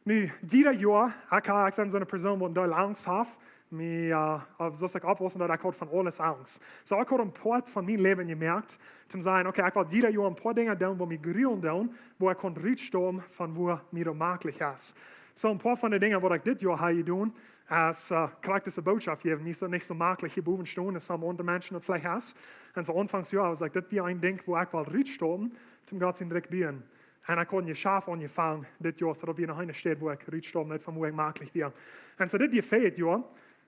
Nu, jeder Jahr, ich bin so eine Person, die doll Angst hat, mir so sich abwasser, dass ich von alles Angst. So ich habe ein paar von meinem Leben gemerkt, zum sagen, okay, ich will jeder Jahr ein paar Dinge tun, wo mir grün tun, wo ich kann rüberstehen, von wo mir möglich ist. So ein paar von den Dingen, die ich dieses Jahr habe getan, als charakterische Botschaft geben, nicht so möglich hier oben stehen, dass some andere Menschen das vielleicht hast. Und so Anfangsjahr, was ich, das ist ein Ding, wo ich will rüberstehen, zum Gott sein Dreck bühen. Und ich habe Schaf angefangen, das Jahr, so dass wir noch eine Stadt, wo ich rüberstehen, nicht von wo ich möglich bin. Und so das gefällt Jahr.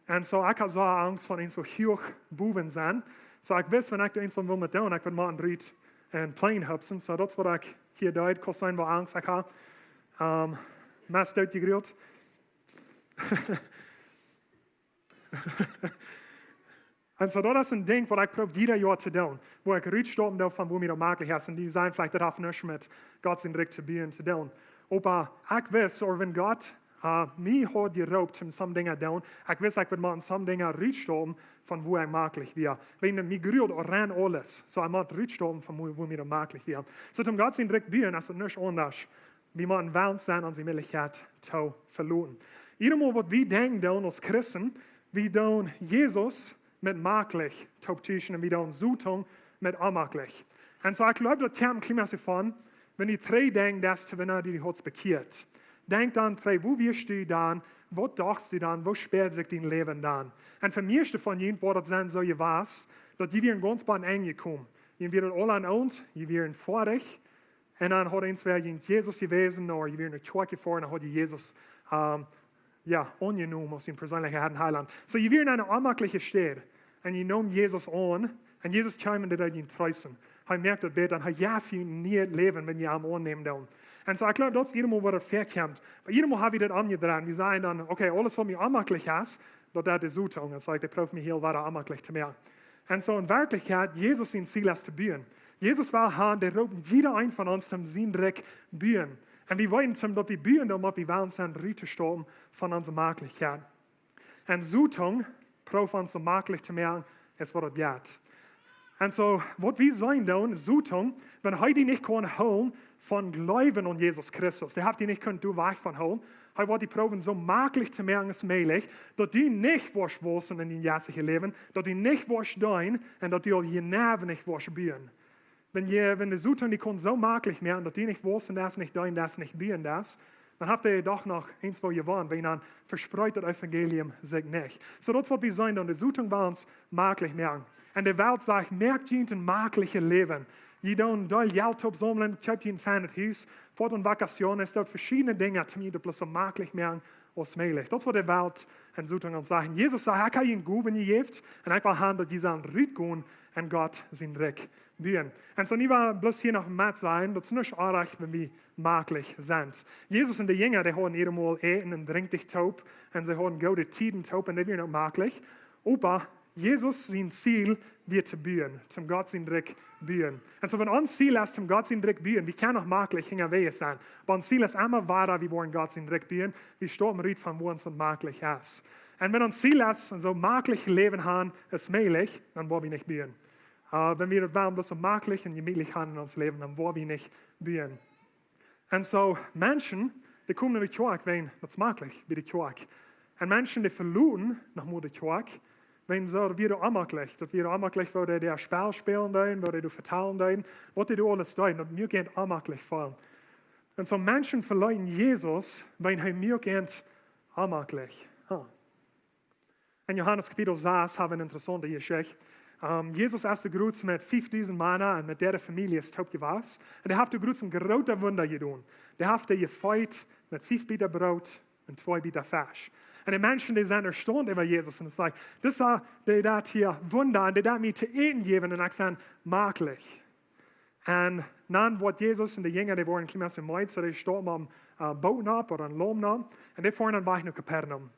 Und so ich habe so Angst von so hoch Buben sein. So ich weiß, wenn ich da eins von will mit tun, ich will mal einen Rüt und Plein hüpfen. So das, was ich hier deut, kann sein, wo Angst ich habe. Mast dort gegrillt. Und so das ist ein Ding, was ich probiere jeder Jahr zu tun, wo ich rüberstoppen darf, von wo mir das möglich ist. Und die sagen vielleicht, das hat nicht mit Gott sein Dreck zu bühen zu tun. Aber ich weiß, oder wenn Gott Mij had geroopt om some dingen te doen. Ik wist ik would some dingen uitstoppen van hoe ik makkelijk weer. Wenn mij gruwt ran alles. So ik moet uitstoppen van hoe mij makkelijk weer. So zum Gott zijn direkt buren is het niet anders. Wir moeten warm zijn onze Möglichkeit te verloren. Iedermaal wat we denken doen als Christen, we doen Jezus met makkelijk te optischen en we doen Zoetung met onmakkelijk. En so ik geloof dat het een klein van, wenn die drie denken, dat te winnen die God bekeert. Denk dan, wo wirst du dan? Wat dacht du dan? Wo speelt zich dein Leben dan? En voor meeste van jullie wordt het zijn zo je was, dat je weer een ganz paar aangekomen. Je weer al aan ons, je weer een vorig. En dan had eens weer je Jezus gewezen, of je weer een kerk voor, en dan had je Jezus ongenomen als een persoonlijke heiland. So je weer in een onmakkelijke stad. En je noemt Jezus aan, en Jezus kwam dat uit je truisen. Hij merkt dat beter, en hij jaagt je niet het leven, wenn je hem aanneemt dan. En so ik geloof dat is iedermaal wat er verkomt. Maar iedermaal hebben we dat omgedraaid. We zeggen dan, oké, alles wat mij onmakkelijk is, dat is Zoetung. En so ik proef me heel wat onmakkelijk te maken. En so in werkelijkheid, Jezus zijn ziel is te buren. Jezus wil gaan, der roept jeder een van ons zum zijn direct buren. En we weten zum dat we buren, omdat we willen zijn uit te stoppen van onze makkelijkheid. En Zoetung, proef ons zo makkelijk te maken, is wat het gaat. En so, wat we zijn doen, Zoetung, wenn hij die niet kon houden, van geloven aan Jezus Christus. Die heeft die niet kunnen weg van houden. Hij wordt die proeven zo makkelijk te maken als mogelijk, dat die niet wordt wossen in je jetzige leven, dat die niet wordt doen en dat die al je nerven niet wordt buren. Wenn de Zoetung die kon zo makkelijk maken, dat die niet wossen, dat is niet doen, dat is niet buren, dat, dan heeft hij toch nog eens voor je woon, dan verspreid het evangelium zich niet. So dat is wat we zijn doen, de Zoetung wil ons makkelijk maken. En de wereld zegt, merkt je een makkelijke leven. Je doet doel geld opzamelen, koopt je een fijn huis, voor een vacation, is dat verschillende dingen, om je dat zo makkelijk maken als mogelijk. Dat is wat de wereld en Zoetung ons zeggen. Jezus zegt, ik heb je een goede gegeven, en ik wil gaan dat je zijn uitgaan en God zijn rijk buren. En zo niet wel bloos hier nog met zijn, dat is niet aardig, wenn we makkelijk zijn. Jezus en de jongeren, die hadden eenmaal eten en drinken taub, en ze hadden goede tijden taub, en dat weer nog makkelijk. Opa, Jezus zijn ziel weer te buren, zum Gott zijn rijk buren. En so, wenn ons ziel is, zum Gott zijn rijk buren, wie kan nog makkelijk hingen wij zijn. Maar ons ziel is immer waar, wie worden Gott zijn rijk buren, wie stoppen uit van wo ons het makkelijk is. En wenn ons ziel is, en zo makkelijk leven gaan, is mogelijk, dan worden we niet buren. Wenn wir het wel so makkelijk en gemütlich gaan in ons leven, dan worden we niet buren. En so, Menschen, die komen naar de kerk, wegen, dat is makkelijk, bij de kerk. En Menschen, die verloren naar de kerk, wenn so wieder onmakkelijk. Dat weer onmakkelijk waar die der Spel spelen doen, waar die vertalen doen, wat die alles doen, dat mir geht onmakkelijk voor. En so Menschen verleiden Jezus, wenn hij mir geht onmakkelijk. In Johannes kapitel 6 hebben we een interessante geschichte. Jezus is de groot met 5000 mannen en met derde familie is het ook geweest. En hij heeft de groot een grote wunder gedaan. Hij heeft de gefeit met 5 biter brood en 2 biter vis. En de mensen die zijn erstaunt over Jezus en zeggen, das is dat hier wunder en die dat mij te eten geven en ik zijn makkelijk. En dan wordt Jezus en de jongeren die worden een klein beetje meid, so die stoppen een boot op of een loom op en die fahren dan weg naar Capernaum.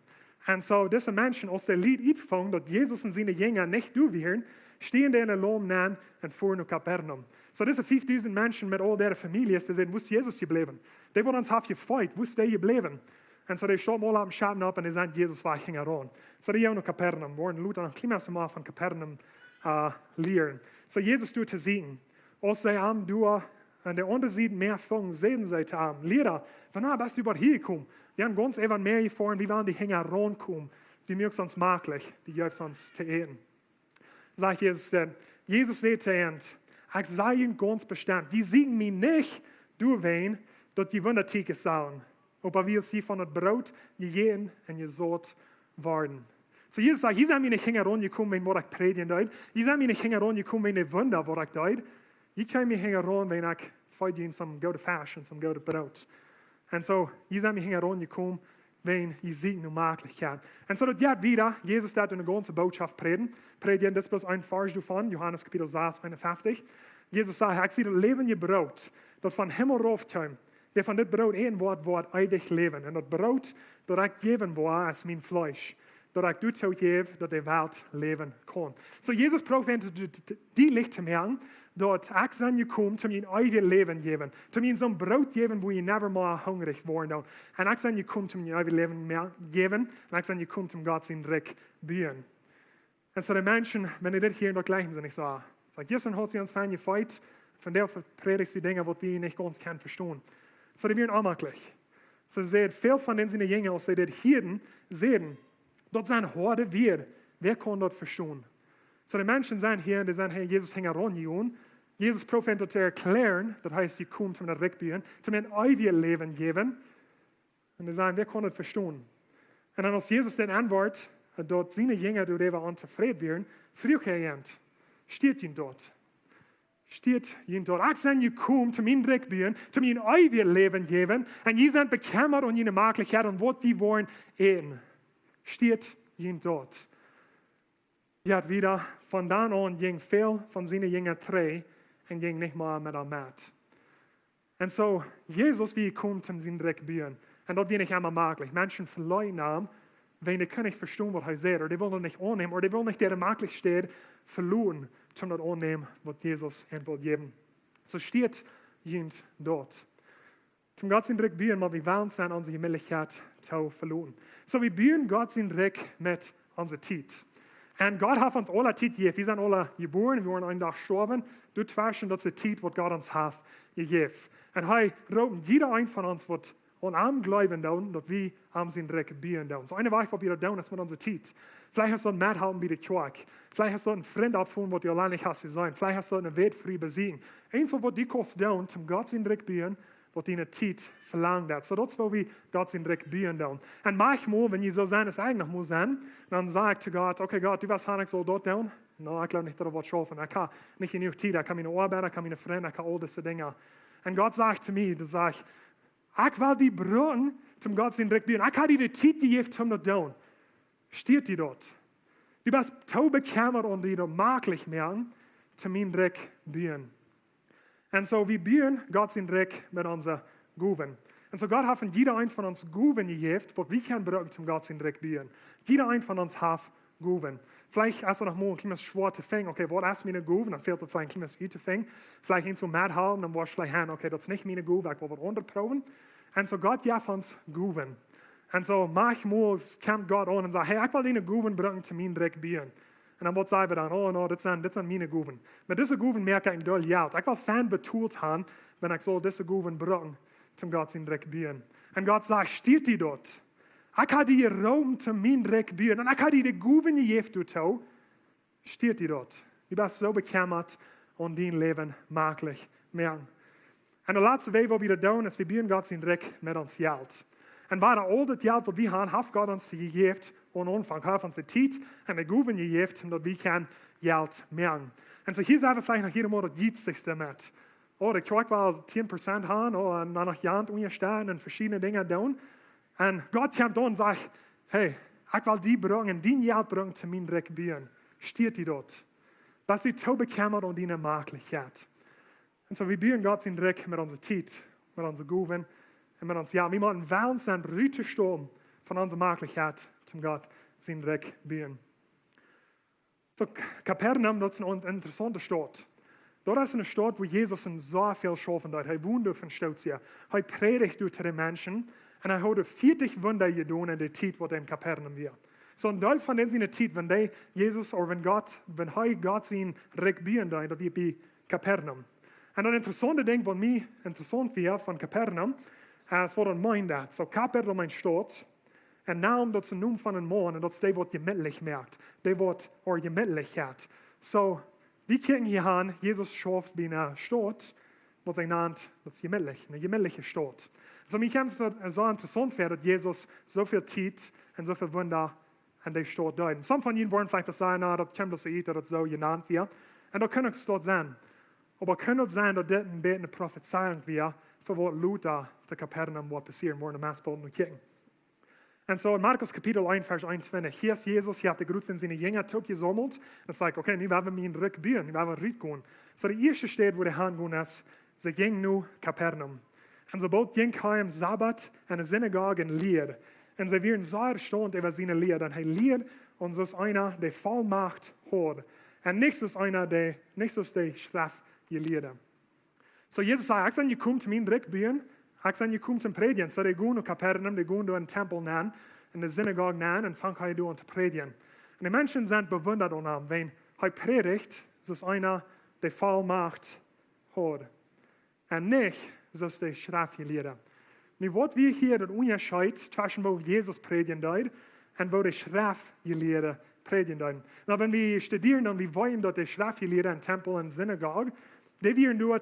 En so deze mensen, als de lied uitvangen dat Jezus en zijn jongeren niet doorweren, stehen die in de loom aan en voeren naar Capernaum. So deze 5000 mensen met al derde families, die zeggen, wo is Jezus gebleven? Die worden ons half gefeit, wo is die gebleven? En so die stoppen alle op schapen op en die zeggen, Jezus waar ging aan. So die gaan naar Capernaum, worden Luther een klein beetje maar van Capernaum leren. So Jezus doet te zien, als zij hem doen, en de andere ziet meer vangen, zeiden zij te hem, Lehrer, vanaf bist du über hier gekommen? Wir haben ganz even mehr gefahren, wie waren die Hänger rankommen. Die mögen uns makkelijk, die juist ons te eten. Sagt Jesus, Jesus sagt zu ihnen, ich sage ihnen ganz bestimmt, die siegen mich nicht durchwehen, dass die Wundertike sahen. Aber wir sie von das Brot gegeben und gesorgt worden. So Jesus sagt, hier sind wir nicht herangekommen, wenn was ich predigen deut. Hier sind wir nicht herangekommen, wenn die Wunder, was ich deut. Hier kann ich heran, wenn ich feud ihnen some gute Fisch und some gute Brot. En so, hier zijn we herangekomen, wenn je ziet nu makkelijkheid. En so dat gaat wieder, Jezus staat in de ganze boodschap predigen, dat is bloß een vers daarvan, Johannes kapitel 6, 51. Jezus zei, ik zie dat levende brood, dat van hemel raufkomt. Die van dit brood eten wordt eeuwig leven. En dat brood, dat ik geven word, is mijn vlees. dat ik doet zo geef, dat de wereld leven kan. So Jesus probeert die licht te merken, dat ik zijn gekomen om je een eigen leven te geven. Om je zo'n brood te geven, waar je never meer hungrig worden. En ik zijn gekomen om je eigen leven te geven. En ik zijn gekomen om God zijn rijk buien. En so de mensen, wanneer dit hier nog gleichen zijn, ik zo, gisteren had ze ons van je feit, van der predigt die dingen, wat we niet ganz kan verstaan. So die werden onmakkelijk. So ze veel van den zijn jongen, als ze dit hierden, zeiden, dat zijn harde weer. Wer kan dat verstaan? So de mensen zijn hier en die zeggen, hey, Jezus hing rond je. Jezus probeert dat te erklären, dat hij is gekomen om dat rijk buien, om een eigen leven geven. En die zeggen, wer kan dat verstaan? En dan als Jezus den antwoordt, dat zijn jongen door even ontevreden werden, vroeg hij hen, steht je dort? Steht je dort? Ik ben gekomen om een rijk buien, om je een eigen leven geven, en je bent bekemmerd om je mogelijkheid en wat die wollen eten. Steht je dort? Ja, wieder, von dann an ging veel van zijn jongen tree en ging niet meer met hem met. En zo, Jezus wie komt om zijn rijk buien. En dat vind ik helemaal mogelijk. Mensen verleiden hem, weil die können nicht verstehen, was hij zegt, oder die wollen nicht annehmen, oder die wollen nicht der Möglichkeit verloren, um das annehmen, was Jesus ihnen will geben. So steht jemand dort. Zum Gott sind Dreck bühen, weil wir wollen sein, unsere Gemälligkeit zu verloren. So wir bühen Gott sind Dreck mit unserer Zeit. Und Gott hat uns alle Zeit gegeben. Wir sind alle geboren, wir wollen einen Tag sterben. Du twaschen, das ist die Zeit, was Gott uns hat gegeben. Und er raubt jeder ein von uns, was und am Glauben tun, dass wir am sind Dreck bühen tun. So eine Weise, was wir tun, ist mit unserer Zeit. Vielleicht hast du ein Mithalten bei der Kirche. Vielleicht hast du einen Freund abgefunden, was du allein nicht hast zu sein. Vielleicht hast du eine Welt frei besiegen. Eins, was die kostet tun, zum Gott sind Dreck bühen, was deine Zeit verlangt hat. So das ist, wo wir Gott sind Dreck bühen tun. Und manchmal, wenn ich so sein, es eigentlich muss sein, dann sage ich zu Gott, okay Gott, du weißt, ich soll dort tun. No, ich glaube nicht, dass ich was schaffen. Ich kann nicht genug Zeit, ich kann meine Arbeit, ich kann meine Freunde, ich kann all diese Dinge. Und Gott sagt zu mir, das sagt, ich will die brengen, zum Gott sein Dreck bühen. Ich habe dir die Zeit gegeben, um das zu tun. Steht die dort? Du bist so bekämmert und die möglich merken, zum meinen Dreck bühen. Und so, wir bühen Gott sein Dreck mit unseren Guben. Und so, Gott hat von jeder ein von uns Guben gegeben, was wir können brauchen, zum Gott sein Dreck bühen. Jeder ein von uns hat Guben. Vielleicht hast du noch mal ein kleines schwer zu fangen. Okay, was ist meine Guben? Dann fehlt dir vielleicht ein kleines zu fangen. Vielleicht eins so mehr haben, dann warst du vielleicht hin, okay, das ist nicht meine Guben, ich will was runterproben. Und so, Gott gibt uns Guben. Und so, manchmal kommt Gott an und sagt, hey, ich will deine Guben bringen, zu meinen Dreck bühen. Und dann wird sagen wir dann, oh no, das sind meine Guben. Mit diesen Guben merke ich doll Geld. Ich will fan betont haben, wenn ich so diese Guben bringen, zum Gott sein Dreck bühen. Und Gott sagt, steht die dort? Ich habe dir Raum zum meinen Dreck bühen. Und ich habe dir die Guben gegeben, du Tau. Steht die dort? Du bist so bekämmert und dein Leben möglich merken. Und der letzte Weg, was wir tun, ist, wir bühen Gott sein Dreck mit uns Geld. Und bei all das Geld, was wir haben, hat Gott uns gegeben, und Anfang hat uns die Zeit und die Guben gegeben, damit wir Geld merken. Und so hier sagen wir vielleicht noch jedem Mal das Wichtigste mit. Oh, der Kirche will 10% haben, oder nach Jahren unterstehen und verschiedene Dinge tun. Und Gott kommt und sagt, hey, ich will die bringen, die Geld bringen, zu meinem Dreck bühen. Steht die dort? Was sie so bekämmert und ihnen Möglichkeit. Und so wir bühen Gott seinen Dreck mit unserer Zeit, mit unseren Guben und mit uns. Ja, wir müssen wählen sein Brütesturm von unserer Möglichkeit, zum Gott seinen Dreck bühen. So, Kapernaum, das ist eine interessante Stadt. Dort ist eine Stadt, wo Jesus in so viel schaffen hat. Er wohnt auf den Stadt hier. Er predigt zu den Menschen und er hat 40 Wunder getan in der Zeit, wo er in Kapernaum war. So ein Teil von dieser Zeit, wenn der Jesus oder wenn er Gott seinen Dreck bühen hat, das wird bei Kapernaum. Und ein interessantes Ding, was mir interessant war von Kapernaum, es war ein Mind. So Kapernaum ist eine Stadt. En naam dat ze noemen van een man, en dat is die wat gemiddellijk merkt. Die wat er gemiddellijkheid. So, wie kijken hier aan, Jezus schafft bij een stad, wat zij naamd, dat is gemiddellijk, een gemiddellijke stad. So, mir kann es so interessant werden, dass Jesus so viel Zeit und so viel Wunder an der Stadt deuten. Some von Ihnen wollen vielleicht das sagen, na, das kommt das so, das so genannt wird. Und da kann es dort sein. Aber kann es sein, dass das ein bisschen eine Prophezeiung wird, für was Luther zu Kapernaum wird passieren, wo in der Maßbau noch kicken. Und so in Markus Kapitel 1, Vers 21, hier ist Jesus, hier hat der Grüß in seine Jünger gesammelt. Und sagt, okay, nu werden wir ihn rückbühen, nu werden wir rückgehen. So die erste Stadt, wo der Herr ging ist, sie ging nu Kapernaum. Und sobald ging heim Sabbat in der Synagoge in Leer. En ze werden zo erstaunt over zijn leer. En hij leert ons als einer, der Vollmacht hat. En niks is einer, der straf je leerde. So Jesus zei, ik zijn je komt mijn druk buren. Ik zijn je komt te predigen. So die gaan naar Capernaum, die gaan door een tempel naar, in de synagoge naar, en vangen hij door te predigen. En de mensen zijn bewonderd om hem, wenn hij predigt, zoals einer, der Vollmacht hat. En niet, zoals de schriftgeleerden. Nu wat we hier het onderscheid tussen waar Jesus predigen deed en waar de schriftgeleerden predigen deed. Nou, wenn we studeren, dan we weten dat de schriftgeleerden in tempel en synagoge, die weer nur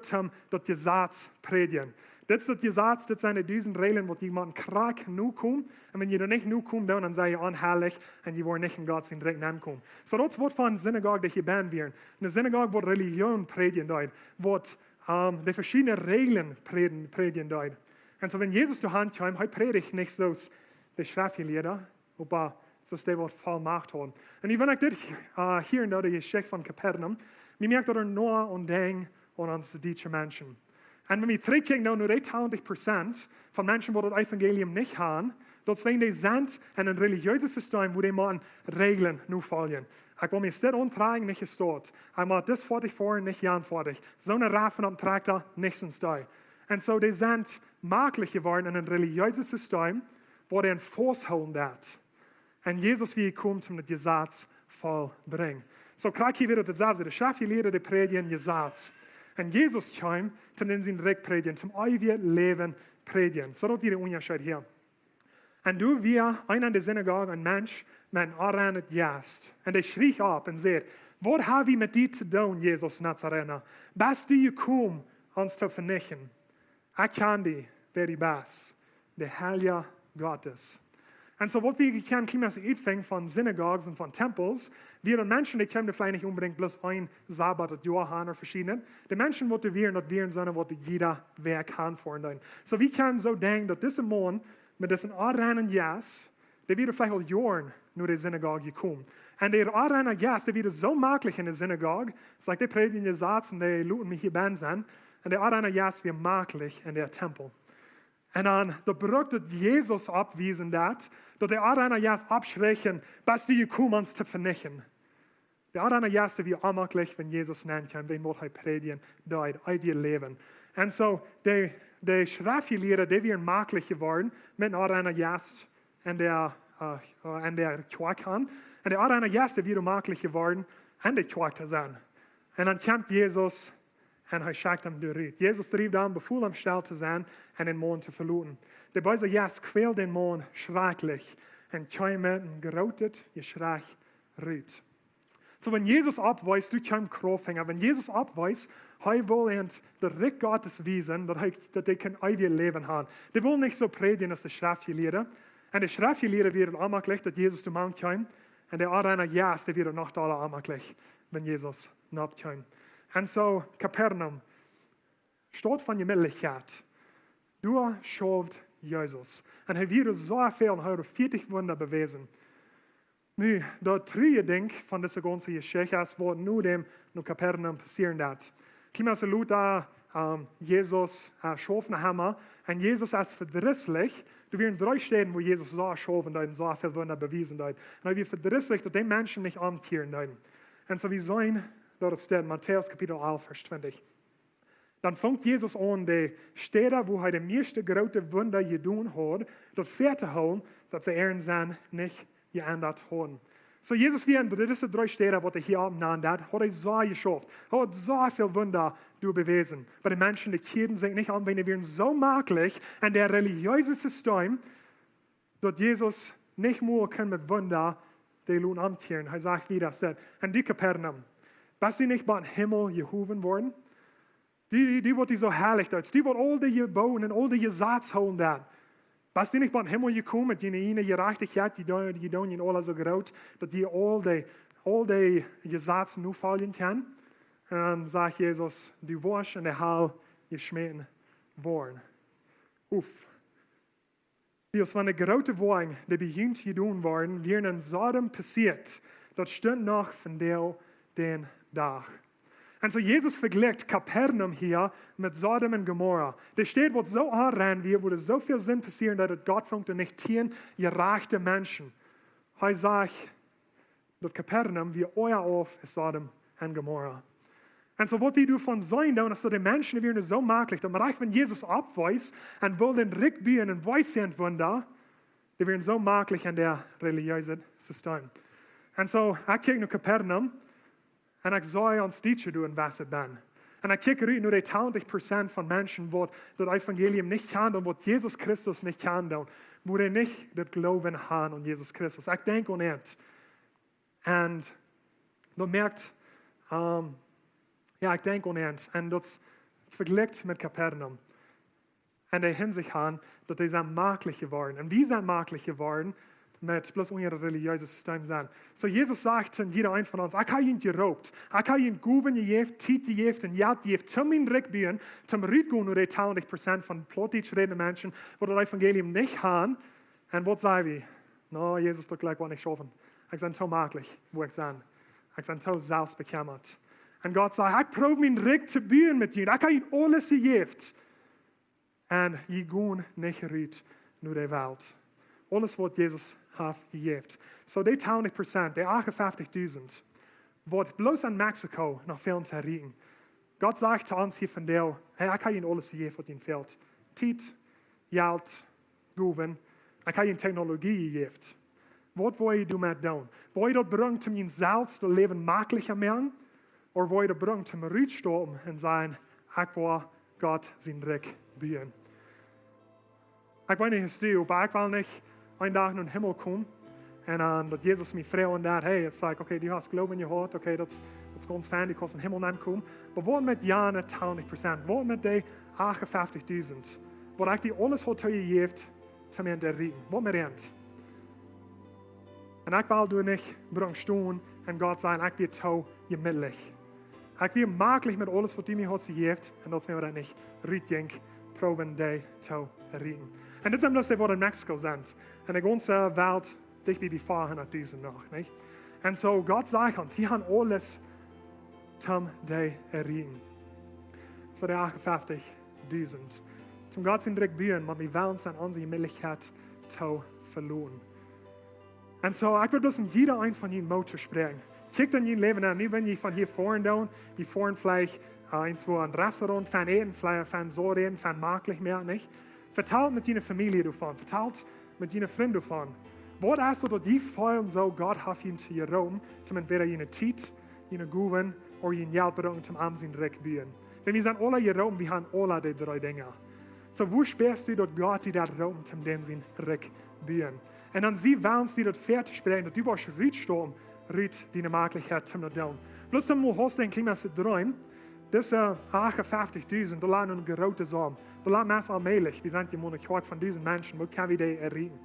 dat Gesetz predigen. Dit is het Gesetz, dit zijn de 1000 regelen wat iemand krijgt nu komt. En wenn je er niet nu komt, dan zijn je onheilig en je wordt niet in Gods direct aankomen. So dat is wat van synagoge dat je bent weer. In de synagoge wordt religion predigen deed. Wordt de verschillende regelen predigen deed. En so wenn Jesus de hand kwam, hij predigt niet zoals de schriftgeleerden, maar zoals die wat volmacht hadden. En nu, wenn ik dit hier naar de geschichte van Capernaum, we merken dat er nog een ding aan ons Duitse mensen. En wenn we terugkijken naar de 20% van mensen die het evangelium niet hebben, dat zijn die zijn in een religieuze systeem waar die moeten regelen nu volgen. Ik wil me dit ontragen niet gestort. Ik moet dit 40 voor niet verantwoordelijk. Zo'n rafen op tractor, niks in stijl. En zo die zijn makkelijk geworden in een religieuze systeem waar die een vasthouden dat. En Jezus wie komt om het Gesetz volbrengen. Zo krijg je weer hetzelfde. De schriftgeleerden die predigen Gesetz. En Jezus kwam om in zijn rijk predigen, om eeuwig leven predigen. Zo dat we de onderscheid hier. En toen weer een in de synagoge een mens met een oor aan het juist. En die schrie op en zei, wat hebben we met die te doen, Jezus Nazarener? Best du gekomen ons te vernichten? Ik kan die, wer die best. De Heilige Gottes. En zo wat we kunnen klimmen uitvangen van synagogen en van tempels, wären Menschen, die können vielleicht nicht unbedingt bloß ein Sabbat das Jahr haben oder verschiedene. Die Menschen, die wir nicht wären, sondern die jeder wer kann vornehmen. So wir können so denken, dass diese Mann mit diesen anreinen Jas, die wäre vielleicht auch Jahren nur die Synagoge gekommen. Und die anreinen Jas, die wäre so möglich in der Synagoge, es like die predigen den Satz und die luten mich hier ben sind, und die anreinen Jas wäre möglich in der Tempel. En dan de brug dat Jezus opwijzen dat de anderen juist abschrecken, was die gekomen ons te vernichten. De anderen juist wie onmogelijk, wenn Jezus neemt kan, wenn wat hij predigen, deed, uit je leven. En zo, de schriftgeleerden, die weer makkelijk geworden, met de anderen juist en de kwak aan. En de anderen juist, die weer makkelijk geworden, en de kwak te zijn. En dan komt Jezus, en hij schakt hem eruit. Jezus riep dan, bevoel hem stil te zijn en den Mond te verlooten. De böse jas kwält den Mond schrecklich en kwam met een geroutet geschrei uit. So, wenn Jesus abweist, du kannst Krafthänger. Wenn Jesus abweist, hij wil eens de Recht Gottes wiesen, dat hij kan eeuwig leven haben. Die wil nicht so predigen als de schriftgeleerden. En de schriftgeleerden werden onmogelijk dat Jezus de man kwam. En de anderen, ja, die werden nog alle onmogelijk, wenn Jesus niet kwam. En zo, Capernaum, stort van je middeligheid. Du schoft Jezus. En hij werd zoveel en hij had 40 wunder bewezen. Nu, dat tweede ding van deze ganze geschichte is wat nu dem naar Capernaum passieren dat. Klimaat Luther, Jezus schoft naar hem en Jezus is verdrießlich. Er waren 3 steden waar Jezus zo schoven en zo veel wunder bewezen had. En hij werd verdrießlich dat die mensen niet omkeren hadden. En zo wie zijn, dat staat Matthäus kapitel 11 vers 20. Dan vangt Jezus aan de steden waar hij de meeste grote wunder gedaan had, dat ver te houden, dat ze erin zijn niet geändert hadden. So Jesus weer in deze 3 steden wat hij hier opnaam had hij zo geschaft. Hij had zoveel wunder door bewezen. Maar de mensen die keerden zich niet aan, die waren zo makkelijk en der religieuze systeem, dat Jezus niet meer kan met wunder die doen omkeren. Hij zegt wie dat zegt. En die Capernaum, was die niet bij het Himmel gehoven worden? Die wordt die zo heilig uit. Die wordt al die gebouwen en al die gezaads houden daar. Was die niet bij het Himmel gekomen met die ene gerechtigheid, die doen je alle zo groot, dat die al die gezaads nu vallen kan? En dan zegt Jezus, die was en de hel gesmeten worden. Oef. Dus van de grote woning die begint gedaan worden, weer in Sodom passiert. Dat stond nog van deel den dag. Und so Jesus vergleicht Kapernaum hier mit Sodom und Gomorra. Das steht, wo es so anrennt wird, wo es so viel Sinn passieren, dass Gott funkt und nicht tieren, gerechte Menschen. Er sagt, dass Kapernaum wie euer auf ist Sodom und Gomorra. Und so was die du von sein, dass so die Menschen, die werden so maglich, dass man wenn Jesus abweist und will den Rückbieren und weiß sind Wunder, die werden so maglich in der religiösen System. Und so, ich kijk naar Kapernaum en ik zou ons teacher doen was het ben. En ik kijk eruit naar die 20% van mensen wat dat evangelium niet kan doen, wat Jesus Christus niet kan doen, wo die niet dat geloven hebben aan Jesus Christus. Ik denk aan het. En dat merkt, ik denk aan het. En dat vergelijkt met Kapernaum. En die hinsicht aan dat die zijn makkelijk geworden. En wie zijn makkelijk geworden? Met bloß unser religiöses System sein. So Jesus sagt zu jeder ein von uns, ich habe ihn geraubt, ich habe ihn Guben gegeben, Tiet gegeben, und Geld gegeben, zum ihn rückbieren, zum Rückgehen nur die 20% von politisch redenden Menschen, die das Evangelium nicht haben. Und was sagen wir? No, Jesus, das gleich war nicht schaffen. Ich bin so maglich, wo ich sein. Ich bin so selbstbekümmert. Und Gott sagt, ich probe ihn rück zu bieren mit ihnen. Ich habe ihn alles gegeben. Und ich gehe nicht rüt nur die Welt. Alles, was Jesus hat gegeben. So die 20%, die 58.000, wird bloß in Mexiko noch viel zu erreichen. Gott sagt zu uns hier von der, hey, ich habe ihnen alles gegeben, was ihnen fehlt. Zeit, Geld, Guben, ich habe ihnen Technologie gegeben. Was will ich damit tun? Will ich das bringen, um ihnen selbst das Leben möglicher machen? Oder will ich das bringen, um rüberzustoßen und sagen, ich will Gott sein Dreck bühen? Ich weiß nicht, was du, aber ich will nicht einen Tag in den Himmel kommen und dass Jesus mich fragt und sagt, hey, jetzt sag, okay, du hast Glauben in your heart, okay, das ist ganz fein, du kannst in den Himmel ankommen. Aber was mit jenen 20%? Was mit den 58.000? Wo ich die alles hat gegeben, zum Ende reden? Was mit denen? Und ich will du nicht bringen stehen und Gott sagen, ich will tau gemütlich. Ich will möglich mit alles, was du mir hast gegeben, und das wir nicht rütting, proben die tau reden. Und das sind bloß die, die in Mexiko sind. Und die ganze Welt, dicht wie die 400.000 noch. Nicht? Und so, Gott sagt uns, sie haben alles zum die erringen. So die 58.000. Zum Gott sind direkt bühren, aber wir wollen dann unsere Möglichkeit zu verloren. Und so, ich will bloß in jeder ein von ihnen Motor sprechen. Kickt in ihr Leben an, nicht wenn ihr von hier vorne down, die vorne vielleicht irgendwo ein Restaurant fan eten, vielleicht fan so reden, fan maglich mehr, nicht? Vertelt mit deiner Familie davon, vertelt mit deinen Freunden davon. Wat ist so, dass die Feuer so Gott hat ihn zu ihr Raum, zum entweder ihre Zeit, ihre Guben oder ihre Geld bringen, zum Ansehen direkt bühen. Wenn wir sind alle ihr Raum, wir haben alle die drei Dinge. So, wo spürst du, dass Gott dir das Raum zum Ansehen direkt bühen? Und dann sie wollen sie das fertig sprechen, dass du was rütsturm, rüt deine Möglichkeit zum tun. Bloß dann muss hast du ein kleines Träum, das 58.000, da lagen ein gerote Samen. Da lagen das allmählich, wir sind ja nur eine von diesen Menschen, wo können wir die erreichen?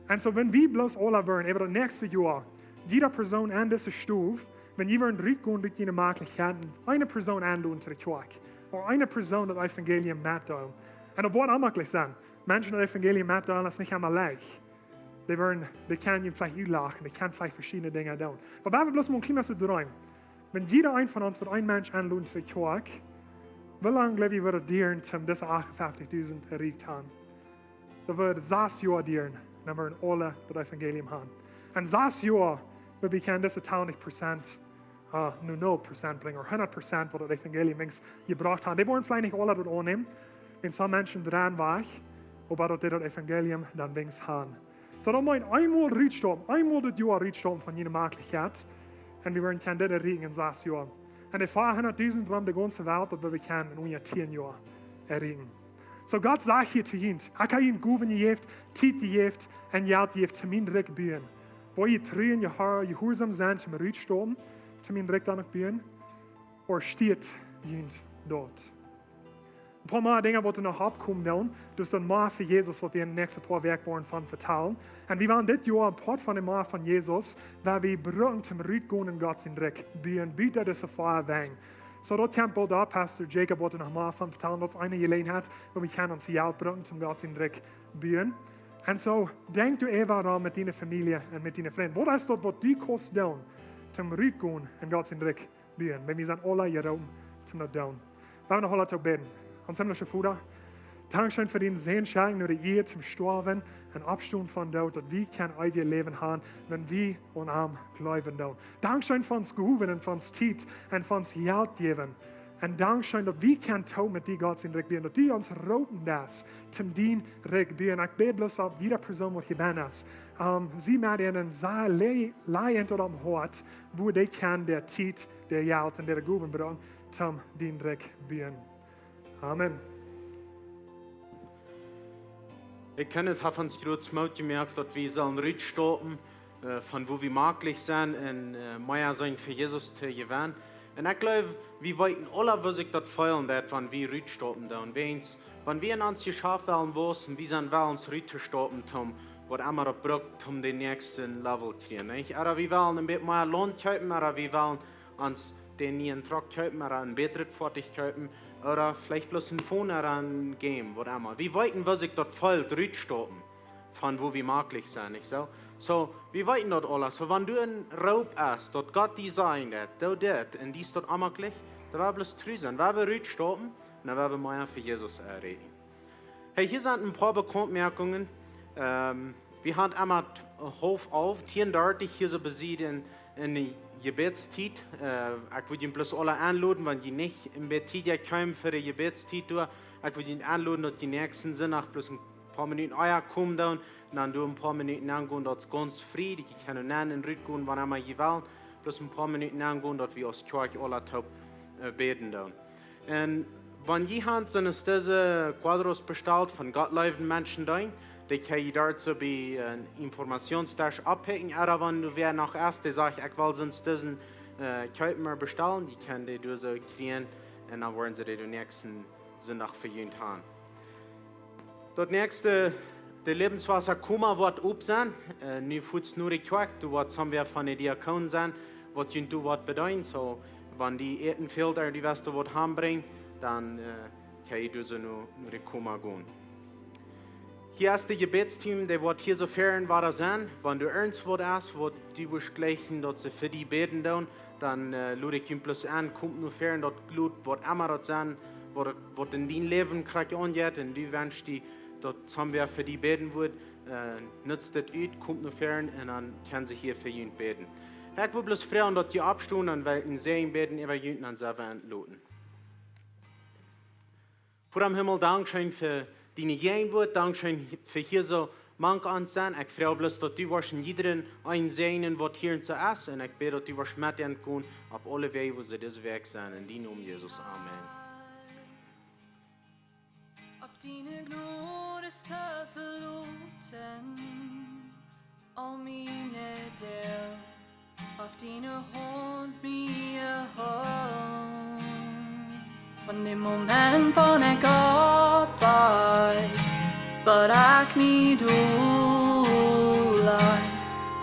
Und so, wenn wir bloß alle wollen, über das nächste Jahr, jeder Person an dieser Stufe, wenn wir rütgehen durch die Möglichkeiten, eine Person anladen zu der Kirche, oder eine Person das Evangelium mitteilen. Und das wird auch möglich sein. Menschen das Evangelium mitteilen, ist nicht einmal leicht. Die können vielleicht lachen, die können vielleicht verschiedene Dinge tun. Aber wenn wir bloß mal ein kleines Träumen, wenn jeder ein von uns wird ein Mensch anladen zu der Kirche, wie lange, glaube ich, würde es dienen, um diese 58.000 erreicht haben? Da wird 6 Jahre dienen, dann wir alle das Evangelium haben. Und 6 Jahre, wir können diese 20% nur 0% bringen, oder 100%, wo das Evangelium gebracht haben. Die wollen vielleicht nicht alle das annehmen, wenn so Menschen dran waren, aber das Evangelium dann wenigstens haben. So, dann wollen einmal rüttstorm, einmal das Jahr rüttstorm von jener Möglichkeit, und wir werden das erreichen in 6 Jahren. Und die 400.000 rum die ganze Welt, das wir können in ungefähr 10 Jahren erreichen. So Gott sagt hier zu ihnen, ich habe ihnen Guben gegeben, Zeit gegeben und Geld gegeben, zu mir direkt bühen. Wo ihr treuen, ihr gehorsam sind, zum Rüttsturm, zu mir direkt danach bühen, oder steht ihnen dort. Ein paar Mal Dinge, die noch abkommen wollen, das ist ein Mal für Jesus, was wir in den nächsten paar Werkwochen von verteilen. Und wir waren dieses Jahr ein Part von dem Mal von Jesus, weil wir brauchen zum Rütgehen in Gott sind direkt bühen, bietet das Feuer weg. So, dort Tempel da, Pastor Jacob wollte noch mal von vertellen, dass eine Gelegenheit, wo wir können uns Geld bringen, zum Gott sind direkt bühen. Und so, denk du einfach daran mit deiner Familie und mit deinen Freunden. Was ist das, was du kannst tun, zum Rütgehen in Gott sind direkt byen. Men vi zijn alle hier om te naar doen. We gaan nog te bidden. Ons hemelse Vader, dankzij voor die zeenschijn naar de eer zum Sterven en opstaan van dood, dat we kan eigen leven hebben, wenn we onarm blijven doen. Dankzij van ons gehoven en van ons tijd en van ons geld geven. En dankzij dat we kan touw met die Gott zijn rijk dat die ons roten das, zum dien rijk ben. Ik bid bloß op jeder persoon wat je bent. Zie met en zij leien tot om hart, wo die kan der tijd, der geld en der gehoven brengen, zum dien rijk ben. Amen. Ich kenne es, habe uns gerade smaut gemerkt, dass wir sollen rückstoppen, von wo wir möglich sind und mehr sein für Jesus zu gewinnen. Und ich glaube, wir wollten alle wirklich das feiern, wenn wir rückstoppen. Wenn wir in uns geschafft haben, wissen, wir sind uns rückstoppen, was immer braucht, den nächsten Level zu gehen. Oder wir wollen ein bisschen mehr Lohn kaufen, oder wir wollen uns den neuen Truck kaufen, oder ein Betritt fertig kaufen. Oder vielleicht bloß ein Phone oder ein Game, was immer. Wir wollten wirklich dort voll rückstoppen, von wo wir möglich sind, nicht so? So, wir wollten dort alles. So, wenn du ein Raub hast, dort Gott designt hat, du das, und dies dort möglich, dann war bloß treu sein. Wenn wir rückstoppen, dann werden wir mehr für Jesus reden. Hey, hier sind ein paar Bemerkungen. Wir haben einmal Hof auf, 34 hier so besiedelt in die Gebetszeit. Ich würde ihn bloß alle einladen, wenn die nicht im Bett kommen für die Gebetszeit. Ich würde ihn einladen, dass die nächsten sind, auch bloß ein paar Minuten euer kommen und dann du ein paar Minuten angehen, dort ganz frei. Die können nennen und rückgehen, wann immer ihr wollt. Bloß ein paar Minuten angehen, dort wir aus Kirche alle top beten. Und wenn jemand so diese Quadros bestellt von Gott Leewen Menschen da, die kann ich dort so bei Informationstasch abhängen. Aber wenn du wer noch erst, der sagt, ich will sonst diesen Käufer bestellen, die können die du so kriegen und dann werden sie die nächsten Sonntag verjüngt haben. Das nächste, der Lebenswasser Kummer wird up sein. Nu futz nur die Kirche, du wirst haben wir von den Diakonen sein, was du wird bedeuten. So, wenn die Erdenfelder, die was du wird hembringen, dann kann ich so nur die Kummer gehen. Hier ist das Gebetsteam, der wird hier so fern weiter sein. Wenn du ernst wirst, wird die gleichen, dass sie für die beten, dann lade ich ihn bloß an, kommt nur fern, dort Glut wird immer dort sein, wird in dein Leben kriegt angeht, und du wünschst die, dort haben wir für die beten wird, nützt das ut, kommt nur fern, und dann kann sie hier für ihn beten. Ich will bloß fragen, dass die abstunden, und welchen Segen beten, über ihn dann selber entladen. Vor dem Himmel, Dankeschön für deine Gegenwart, Dankeschön für hier so manch anzahlen. Ich freue bloß, dass du wirst jeden einsehen, was hier zu essen. Und ich bete, dass du wirst mit ihnen gehen, auf alle Wege, wo sie das Weg sind. In deinem Namen, Jesus. Amen. Ob deine Gnade ist verloten, all meine Del, auf deine Hand mir home. Von dem Moment, wann ich abweich, bereik mich du.